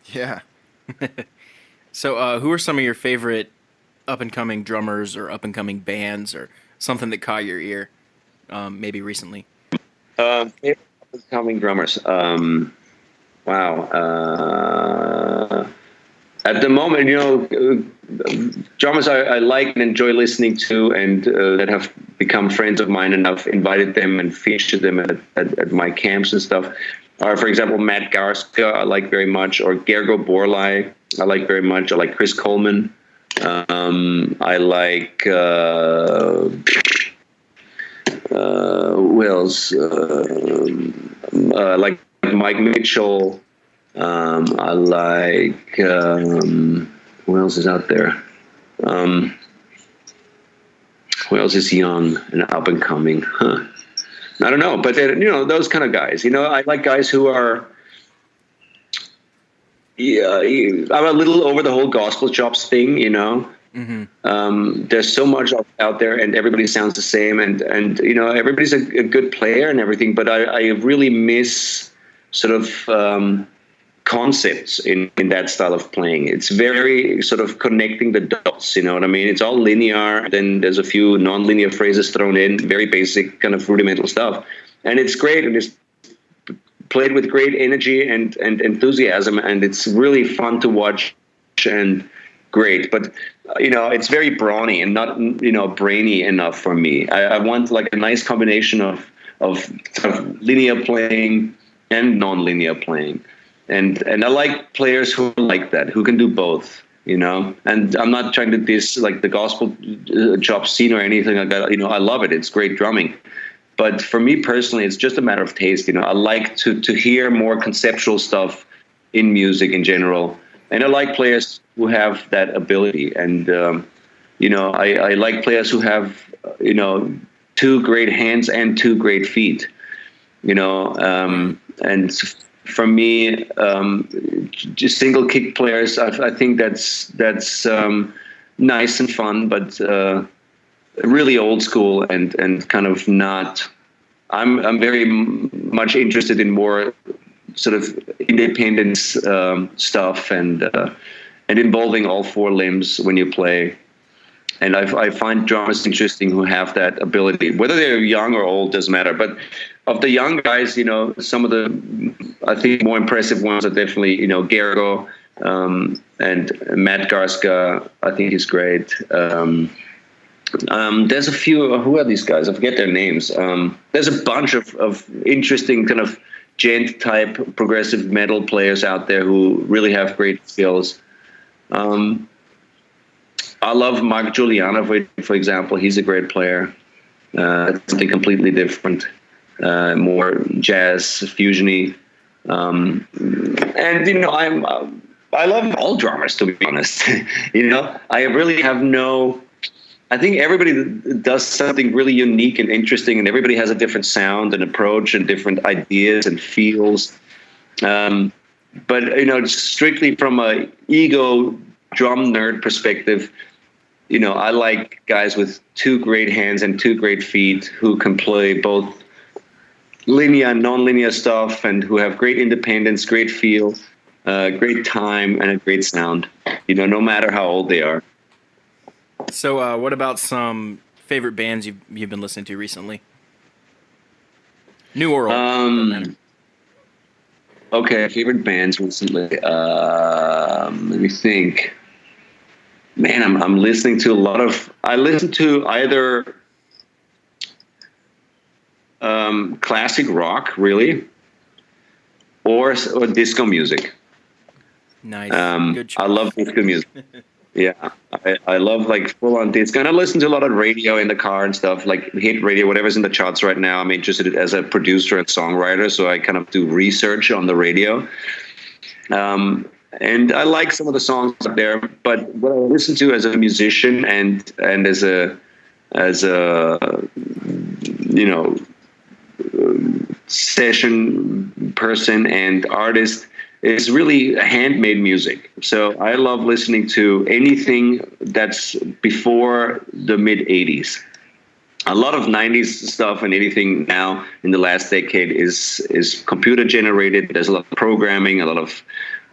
Speaker 2: Yeah.
Speaker 1: So, who are some of your favorite up-and-coming drummers or up-and-coming bands or something that caught your ear, maybe recently?
Speaker 3: Up-and-coming drummers. Wow. At the moment, drummers I like and enjoy listening to and that have become friends of mine, and I've invited them and featured them at my camps and stuff, are, for example, Matt Garska, I like very much, or Gergo Borlai, I like very much. I like Chris Coleman. I like who else? I like Mike Mitchell. I like who else is out there? Who else is young and up and coming? I don't know, but those kind of guys. I like guys who are. Yeah, I'm a little over the whole gospel chops thing. Mm-hmm. There's so much out there, and everybody sounds the same, and everybody's a good player and everything. But I really miss sort of concepts in that style of playing. It's very sort of connecting the dots, you know what I mean? It's all linear, then there's a few non-linear phrases thrown in, very basic kind of rudimental stuff. And it's great, and it's played with great energy and enthusiasm, and it's really fun to watch and great. But, it's very brawny and not, brainy enough for me. I want like a nice combination of sort of linear playing and non-linear playing. And I like players who are like that, who can do both, you know. And I'm not trying to diss like the gospel chop scene or anything like that. You know, I love it. It's great drumming. But for me personally, it's just a matter of taste. You know, I like to hear more conceptual stuff in music in general. And I like players who have that ability. And, you know, I like players who have, you know, 2 great hands and 2 great feet, you know. And for me, just single kick players, I think that's nice and fun, but really old school and kind of not. I'm very much interested in more sort of independence stuff and involving all 4 limbs when you play. And I find drummers interesting who have that ability, whether they're young or old, doesn't matter. But of the young guys, you know, some of the, I think, more impressive ones are definitely, you know, Gergo and Matt Garska. I think he's great. There's a few, who are these guys? I forget their names. There's a bunch of interesting kind of gent-type progressive metal players out there who really have great skills. I love Mark Giuliano, for example. He's a great player. Something completely different, more jazz, fusion-y. And, you know, I love all drummers, to be honest. You know, I really have I think everybody does something really unique and interesting, and everybody has a different sound and approach and different ideas and feels. But, you know, strictly from a ego drum nerd perspective, you know, I like guys with 2 great hands and 2 great feet who can play both linear and non-linear stuff and who have great independence, great feel, great time, and a great sound, you know, no matter how old they are.
Speaker 1: So what about some favorite bands you've been listening to recently? New or old? Doesn't matter.
Speaker 3: Okay, favorite bands recently. Let me think. Man, I'm listening to a lot of. I listen to either classic rock, really, or disco music.
Speaker 1: Nice. Good choice.
Speaker 3: I love disco music. Yeah, I love like full on disco, and I listen to a lot of radio in the car and stuff, like hit radio, whatever's in the charts right now. I'm interested as a producer and songwriter, so I kind of do research on the radio. And I like some of the songs up there, but what I listen to as a musician and as a you know, session person and artist is really handmade music. So I love listening to anything that's before the mid 80s. A lot of 90s stuff and anything now in the last decade is computer generated. There's a lot of programming, a lot of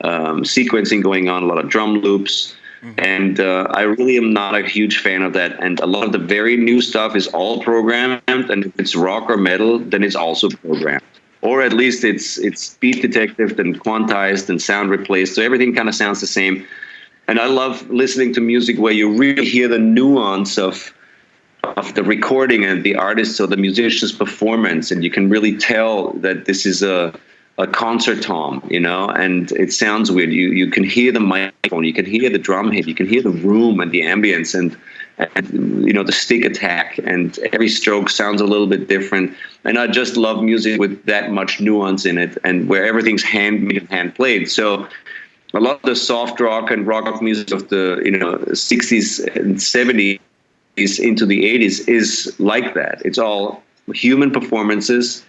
Speaker 3: sequencing going on, a lot of drum loops. Mm-hmm. And I really am not a huge fan of that. And a lot of the very new stuff is all programmed. And if it's rock or metal, then it's also programmed. Or at least it's beat detected and quantized and sound replaced. So everything kind of sounds the same. And I love listening to music where you really hear the nuance of the recording and the artist or the musician's performance. And you can really tell that this is a concert tom, you know, and it sounds weird. You can hear the microphone, you can hear the drum hit, you can hear the room and the ambience and you know, the stick attack, and every stroke sounds a little bit different. And I just love music with that much nuance in it, and where everything's handmade and hand played. So a lot of the soft rock and rock music of the, you know, 60s and 70s into the 80s is like that. It's all human performances,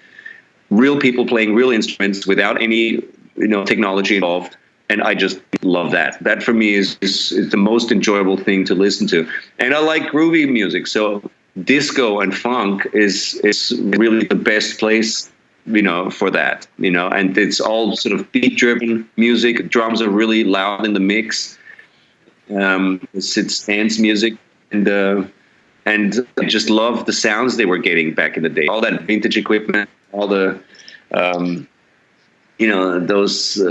Speaker 3: real people playing real instruments without any, you know, technology involved. And I just love that. That for me is the most enjoyable thing to listen to. And I like groovy music. So disco and funk is really the best place, you know, for that, you know, and it's all sort of beat driven music. Drums are really loud in the mix. It's dance music. And I just love the sounds they were getting back in the day. All that vintage equipment, all the, you know, those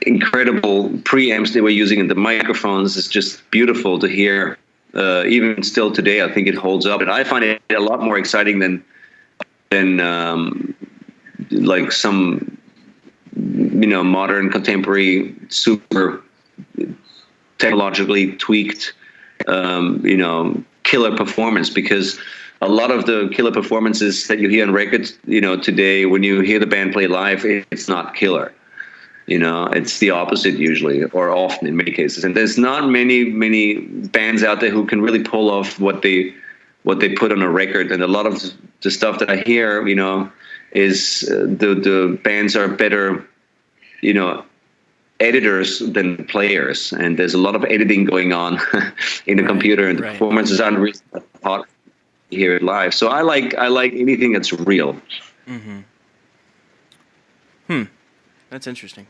Speaker 3: incredible preamps they were using in the microphones is just beautiful to hear. Even still today, I think it holds up. And I find it a lot more exciting than than like some, modern contemporary super technologically tweaked, killer performance, because a lot of the killer performances that you hear on records, today, when you hear the band play live, it's not killer. It's the opposite usually, or often in many cases. And there's not many bands out there who can really pull off what they put on a record. And a lot of the stuff that I hear, is the bands are better, editors than players. And there's a lot of editing going on in the computer, and the performances aren't really hot. Hear it live. So I like anything that's real.
Speaker 1: That's interesting.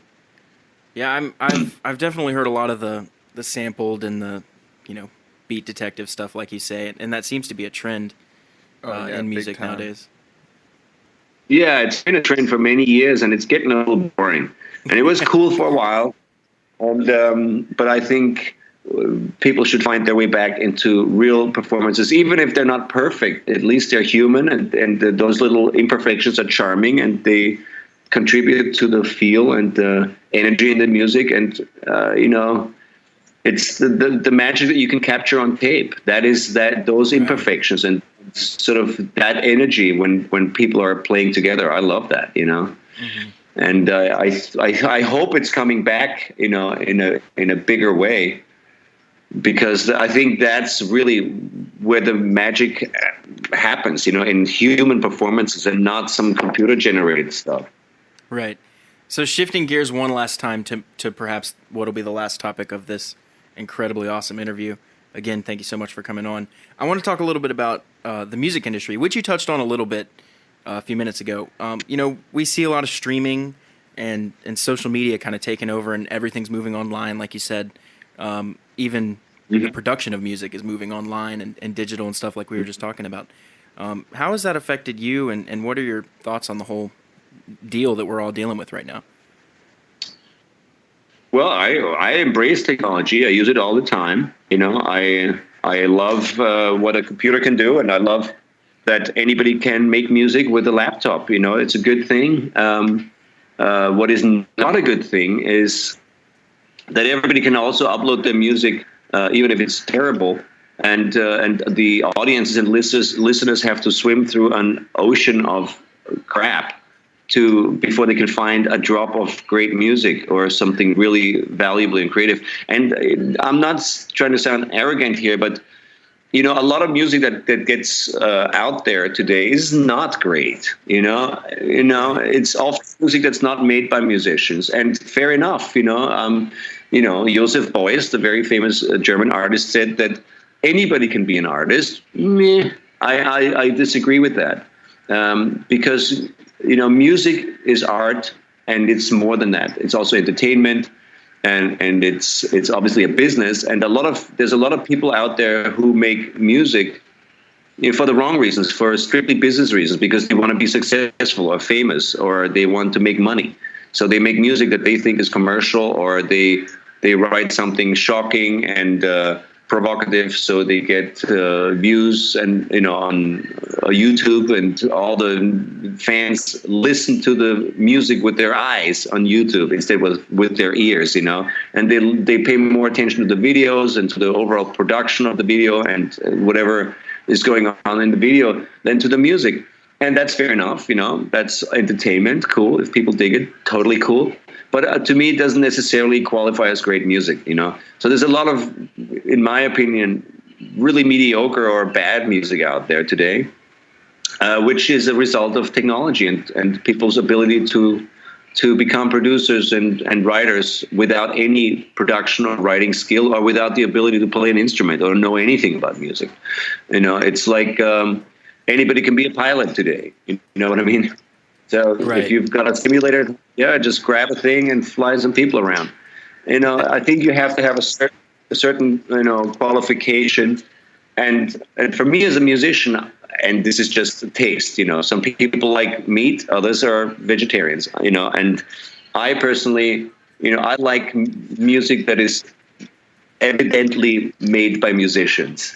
Speaker 1: Yeah, I've definitely heard a lot of the sampled and the beat detective stuff, like you say, and that seems to be a trend in music nowadays.
Speaker 3: Yeah, it's been a trend for many years, and it's getting a little boring. And it was cool for a while, and but I think people should find their way back into real performances, even if they're not perfect. At least they're human, and those little imperfections are charming, and they contribute to the feel and the energy in the music. And it's the magic that you can capture on tape. That is those imperfections and sort of that energy when people are playing together. I love that, and I hope it's coming back, in a bigger way, because I think that's really where the magic happens, in human performances and not some computer generated stuff.
Speaker 1: Right. So shifting gears one last time to perhaps what will be the last topic of this incredibly awesome interview. Again, thank you so much for coming on. I want to talk a little bit about the music industry, which you touched on a little bit a few minutes ago. We see a lot of streaming and social media kind of taking over, and everything's moving online, like you said. Even the production of music is moving online and digital and stuff like we were just talking about. How has that affected you, and what are your thoughts on the whole deal that we're all dealing with right now?
Speaker 3: Well, I embrace technology. I use it all the time. I love what a computer can do, and I love that anybody can make music with a laptop. It's a good thing. What is not a good thing is that everybody can also upload their music, even if it's terrible, and the audiences and listeners have to swim through an ocean of crap before they can find a drop of great music or something really valuable and creative. And I'm not trying to sound arrogant here, but a lot of music that gets out there today is not great. It's often music that's not made by musicians, and fair enough. Joseph Beuys, the very famous German artist, said that anybody can be an artist. I disagree with that, because music is art, and it's more than that. It's also entertainment, and it's obviously a business. And there's a lot of people out there who make music for the wrong reasons, for strictly business reasons, because they want to be successful or famous, or they want to make money. So they make music that they think is commercial, or they write something shocking and provocative, so they get views and on YouTube, and all the fans listen to the music with their eyes on YouTube instead of with their ears, and they pay more attention to the videos and to the overall production of the video and whatever is going on in the video than to the music. And that's fair enough, that's entertainment, cool. If people dig it, totally cool. But to me, it doesn't necessarily qualify as great music, So there's a lot of, in my opinion, really mediocre or bad music out there today, which is a result of technology and people's ability to become producers and writers without any production or writing skill, or without the ability to play an instrument or know anything about music. It's like anybody can be a pilot today. You know what I mean? So if you've got a simulator, just grab a thing and fly some people around. I think you have to have a certain qualification. And for me as a musician, and this is just a taste, some people like meat, others are vegetarians, and I personally, I like music that is evidently made by musicians,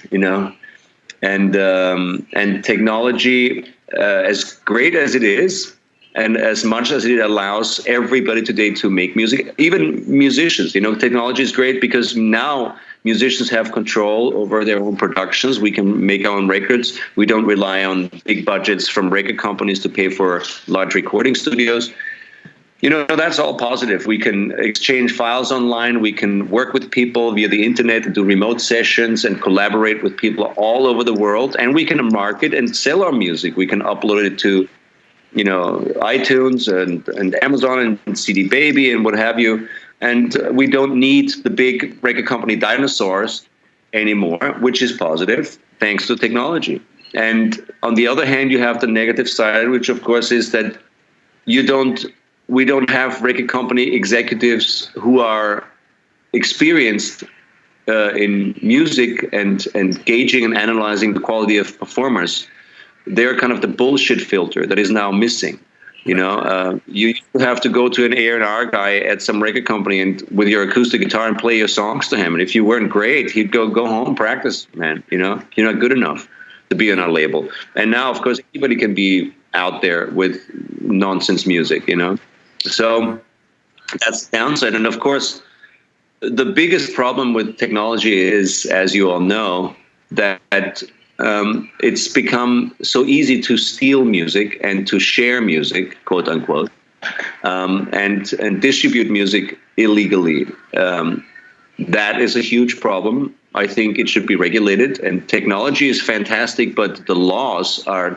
Speaker 3: And technology, as great as it is, and as much as it allows everybody today to make music, even musicians, technology is great because now musicians have control over their own productions. We can make our own records. We don't rely on big budgets from record companies to pay for large recording studios. That's all positive. We can exchange files online. We can work with people via the internet and do remote sessions and collaborate with people all over the world. And we can market and sell our music. We can upload it to, iTunes and Amazon and CD Baby and what have you. And we don't need the big record company dinosaurs anymore, which is positive, thanks to technology. And on the other hand, you have the negative side, which of course is that we don't have record company executives who are experienced in music and gauging and analyzing the quality of performers. They're kind of the bullshit filter that is now missing. You have to go to an A&R guy at some record company and with your acoustic guitar and play your songs to him. And if you weren't great, he'd go home, practice, man. You're not good enough to be on our label. And now, of course, anybody can be out there with nonsense music, So that's the downside. And of course, the biggest problem with technology is, as you all know, that it's become so easy to steal music and to share music, quote unquote, and distribute music illegally. That is a huge problem. I think it should be regulated, and technology is fantastic, but the laws are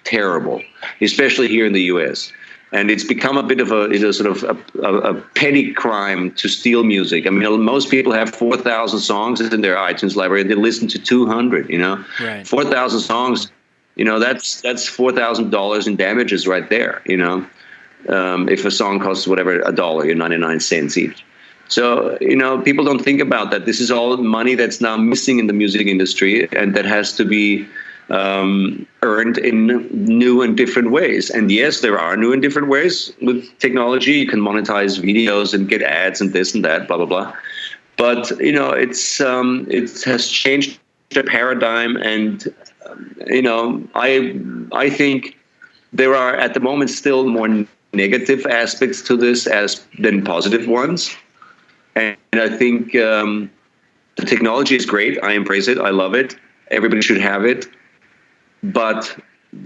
Speaker 3: terrible, especially here in the US. And it's become a bit of a petty crime to steal music. I mean, most people have 4,000 songs in their iTunes library. They listen to 200,
Speaker 1: Right.
Speaker 3: 4,000 songs, that's $4,000 in damages right there, if a song costs whatever, $1, 99 cents each. So, people don't think about that. This is all money that's now missing in the music industry, and that has to be earned in new and different ways. And yes, there are new and different ways with technology. You can monetize videos and get ads and this and that, blah, blah, blah. But, it has changed the paradigm. And, I think there are at the moment still more negative aspects to this than positive ones. And I think the technology is great. I embrace it. I love it. Everybody should have it. But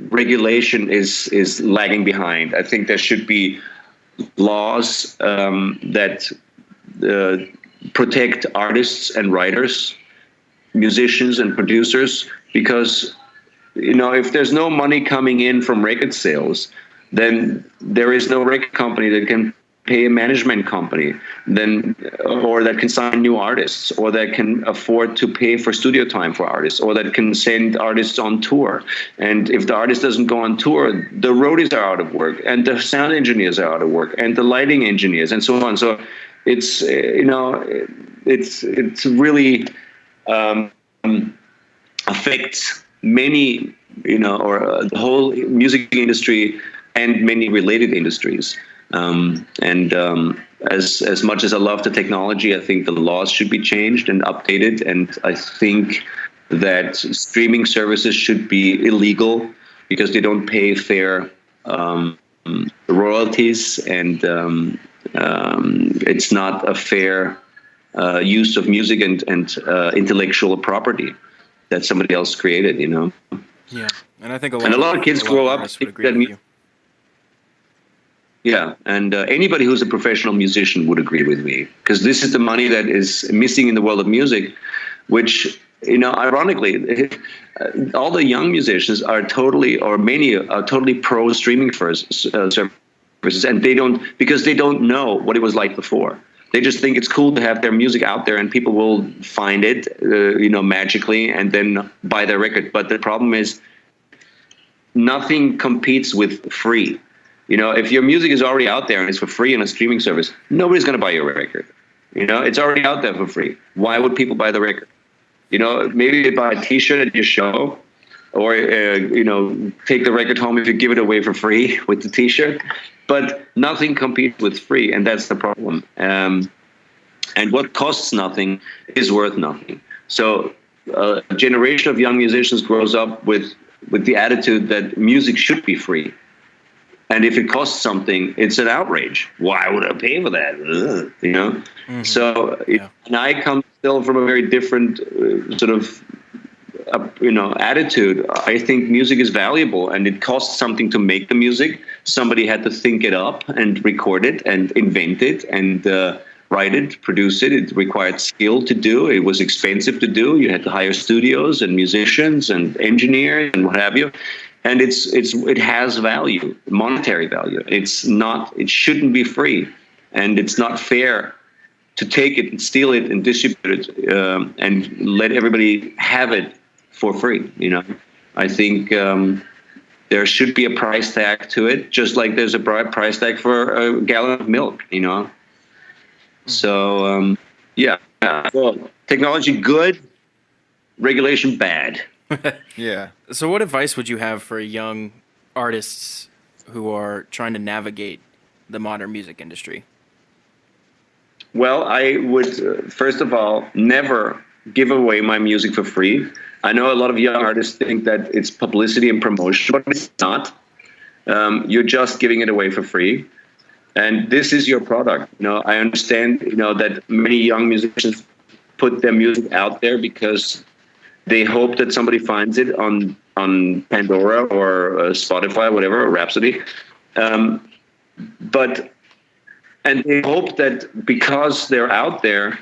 Speaker 3: regulation is lagging behind. I think there should be laws that protect artists and writers, musicians and producers, because if there's no money coming in from record sales, then there is no record company that can pay a management company, or that can sign new artists, or that can afford to pay for studio time for artists, or that can send artists on tour. And if the artist doesn't go on tour, the roadies are out of work, and the sound engineers are out of work, and the lighting engineers, and so on. So it's it's really affects many, or the whole music industry and many related industries. As much as I love the technology, I think the laws should be changed and updated. And I think that streaming services should be illegal because they don't pay fair royalties, and it's not a fair use of music and intellectual property that somebody else created,
Speaker 1: Yeah, and I think a
Speaker 3: lot of kids grow up
Speaker 1: would agree with you.
Speaker 3: Yeah, and anybody who's a professional musician would agree with me, because this is the money that is missing in the world of music, which, ironically, all the young musicians are many are totally pro streaming services, and because they don't know what it was like before. They just think it's cool to have their music out there and people will find it, magically, and then buy their record. But the problem is nothing competes with free. If your music is already out there and it's for free on a streaming service, nobody's going to buy your record. It's already out there for free. Why would people buy the record? Maybe they buy a T-shirt at your show, or, take the record home if you give it away for free with the T-shirt. But nothing competes with free, and that's the problem. And what costs nothing is worth nothing. So a generation of young musicians grows up with the attitude that music should be free. And if it costs something, it's an outrage. Why would I pay for that? Ugh, you know? Mm-hmm. So, and I come still from a very different sort of, attitude. I think music is valuable, and it costs something to make the music. Somebody had to think it up and record it and invent it and write it, produce it. It required skill to do. It was expensive to do. You had to hire studios and musicians and engineers and what have you. And it has value, monetary value. It shouldn't be free, and it's not fair to take it and steal it and distribute it and let everybody have it for free. You know, I think there should be a price tag to it, just like there's a price tag for a gallon of milk. You know, so so technology good, regulation bad.
Speaker 2: Yeah.
Speaker 1: So what advice would you have for young artists who are trying to navigate the modern music industry?
Speaker 3: Well, I would, first of all, never give away my music for free. I know a lot of young artists think that it's publicity and promotion, but it's not. You're just giving it away for free. And this is your product. You know, I understand, that many young musicians put their music out there because they hope that somebody finds it on Pandora or Spotify, whatever, or Rhapsody. And they hope that because they're out there,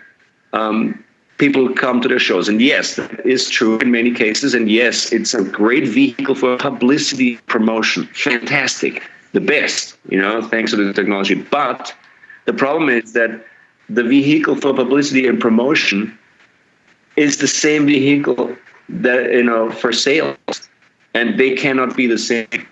Speaker 3: people come to their shows. And yes, that is true in many cases. And yes, it's a great vehicle for publicity promotion. Fantastic. The best, thanks to the technology. But the problem is that the vehicle for publicity and promotion is the same vehicle that for sales, and they cannot be the same.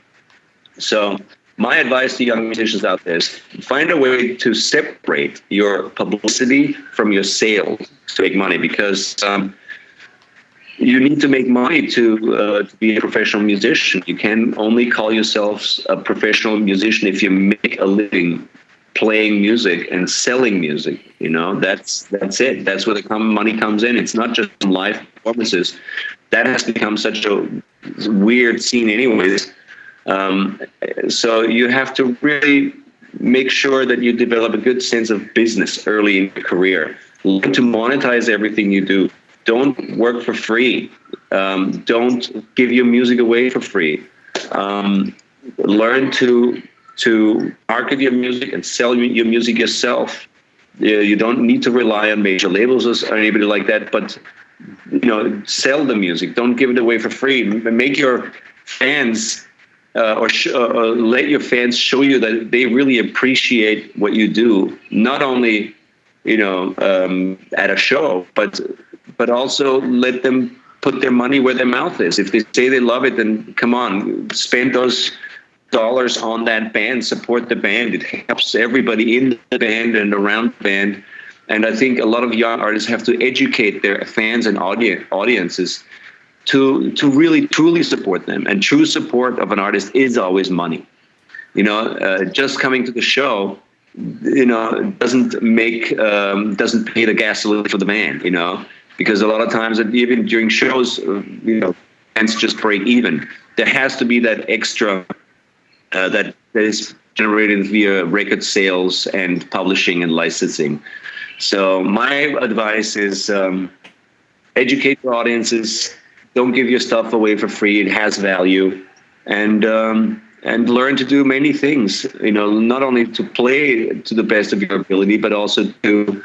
Speaker 3: So my advice to young musicians out there is find a way to separate your publicity from your sales to make money, because you need to make money to be a professional musician. You can only call yourself a professional musician if you make a living playing music and selling music. That's it. That's where the money comes in. It's not just live performances. That has become such a weird scene anyways. So you have to really make sure that you develop a good sense of business early in your career. Learn to monetize everything you do. Don't work for free. Don't give your music away for free. Learn to market your music and sell your music yourself. You don't need to rely on major labels or anybody like that, but sell the music. Don't give it away for free. Make your fans or let your fans show you that they really appreciate what you do. Not only at a show, but also let them put their money where their mouth is. If they say they love it, then come on, spend those dollars on that band, support the band. It helps everybody in the band and around the band. And I think a lot of young artists have to educate their fans and audiences to really truly support them. And true support of an artist is always money. Just coming to the show, doesn't pay the gasoline for the band, because a lot of times, even during shows, bands just break even. There has to be that extra that is generated via record sales and publishing and licensing. So my advice is educate your audiences. Don't give your stuff away for free. It has value, and learn to do many things. Not only to play to the best of your ability, but also to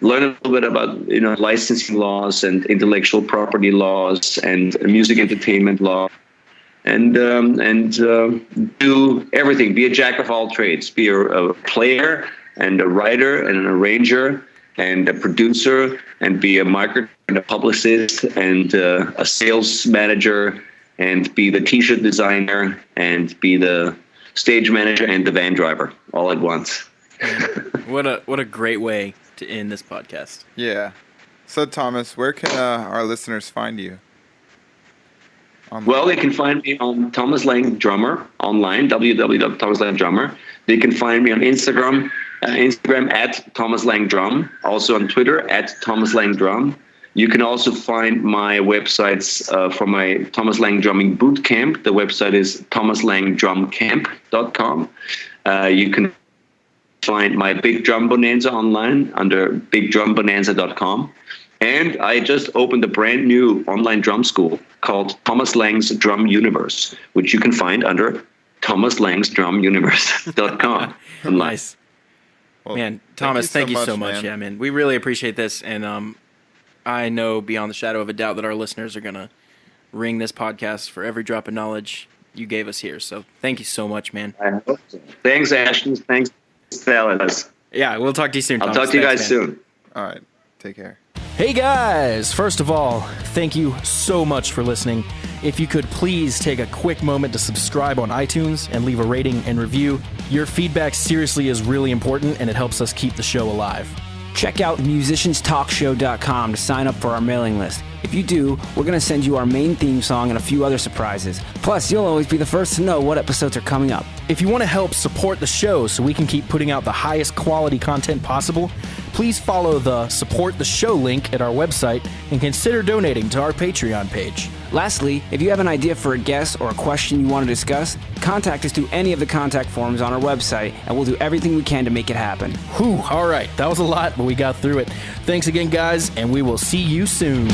Speaker 3: learn a little bit about licensing laws and intellectual property laws and music entertainment law. And do everything. Be a jack of all trades. Be a player and a writer and an arranger and a producer, and be a marketer and a publicist and a sales manager, and be the T-shirt designer and be the stage manager and the van driver all at once.
Speaker 1: What a great way to end this podcast.
Speaker 2: Yeah. So Thomas, where can our listeners find you?
Speaker 3: Well, they can find me on Thomas Lang Drummer online, www.thomaslangdrummer. They can find me on Instagram at Thomas Lang Drum, also on Twitter at Thomas Lang Drum. You can also find my websites for my Thomas Lang Drumming Bootcamp. The website is thomaslangdrumcamp.com. You can find my Big Drum Bonanza online under bigdrumbonanza.com. And I just opened a brand new online drum school called Thomas Lang's Drum Universe, which you can find under thomaslangsdrumuniverse.com.
Speaker 1: Nice.
Speaker 2: Well,
Speaker 1: Man, Thomas, thank you so much.
Speaker 2: man.
Speaker 1: Yeah, man. We really appreciate this. And I know beyond the shadow of a doubt that our listeners are going to ring this podcast for every drop of knowledge you gave us here. So thank you so much, man.
Speaker 3: I hope so. Thanks, Ashton. Thanks, fellas.
Speaker 1: Yeah, we'll talk to you soon,
Speaker 3: I'll
Speaker 1: Thomas.
Speaker 3: talk to you
Speaker 1: Thanks,
Speaker 3: guys
Speaker 1: man.
Speaker 3: soon.
Speaker 2: All right. Take care.
Speaker 1: Hey guys! First of all, thank you so much for listening. If you could please take a quick moment to subscribe on iTunes and leave a rating and review. Your feedback seriously is really important and it helps us keep the show alive.
Speaker 4: Check out musicianstalkshow.com to sign up for our mailing list. If you do, we're going to send you our main theme song and a few other surprises. Plus, you'll always be the first to know what episodes are coming up.
Speaker 1: If you want to help support the show so we can keep putting out the highest quality content possible, please follow the Support the Show link at our website and consider donating to our Patreon page.
Speaker 4: Lastly, if you have an idea for a guest or a question you want to discuss, contact us through any of the contact forms on our website, and we'll do everything we can to make it happen.
Speaker 1: Whew, all right, that was a lot, but we got through it. Thanks again, guys, and we will see you soon.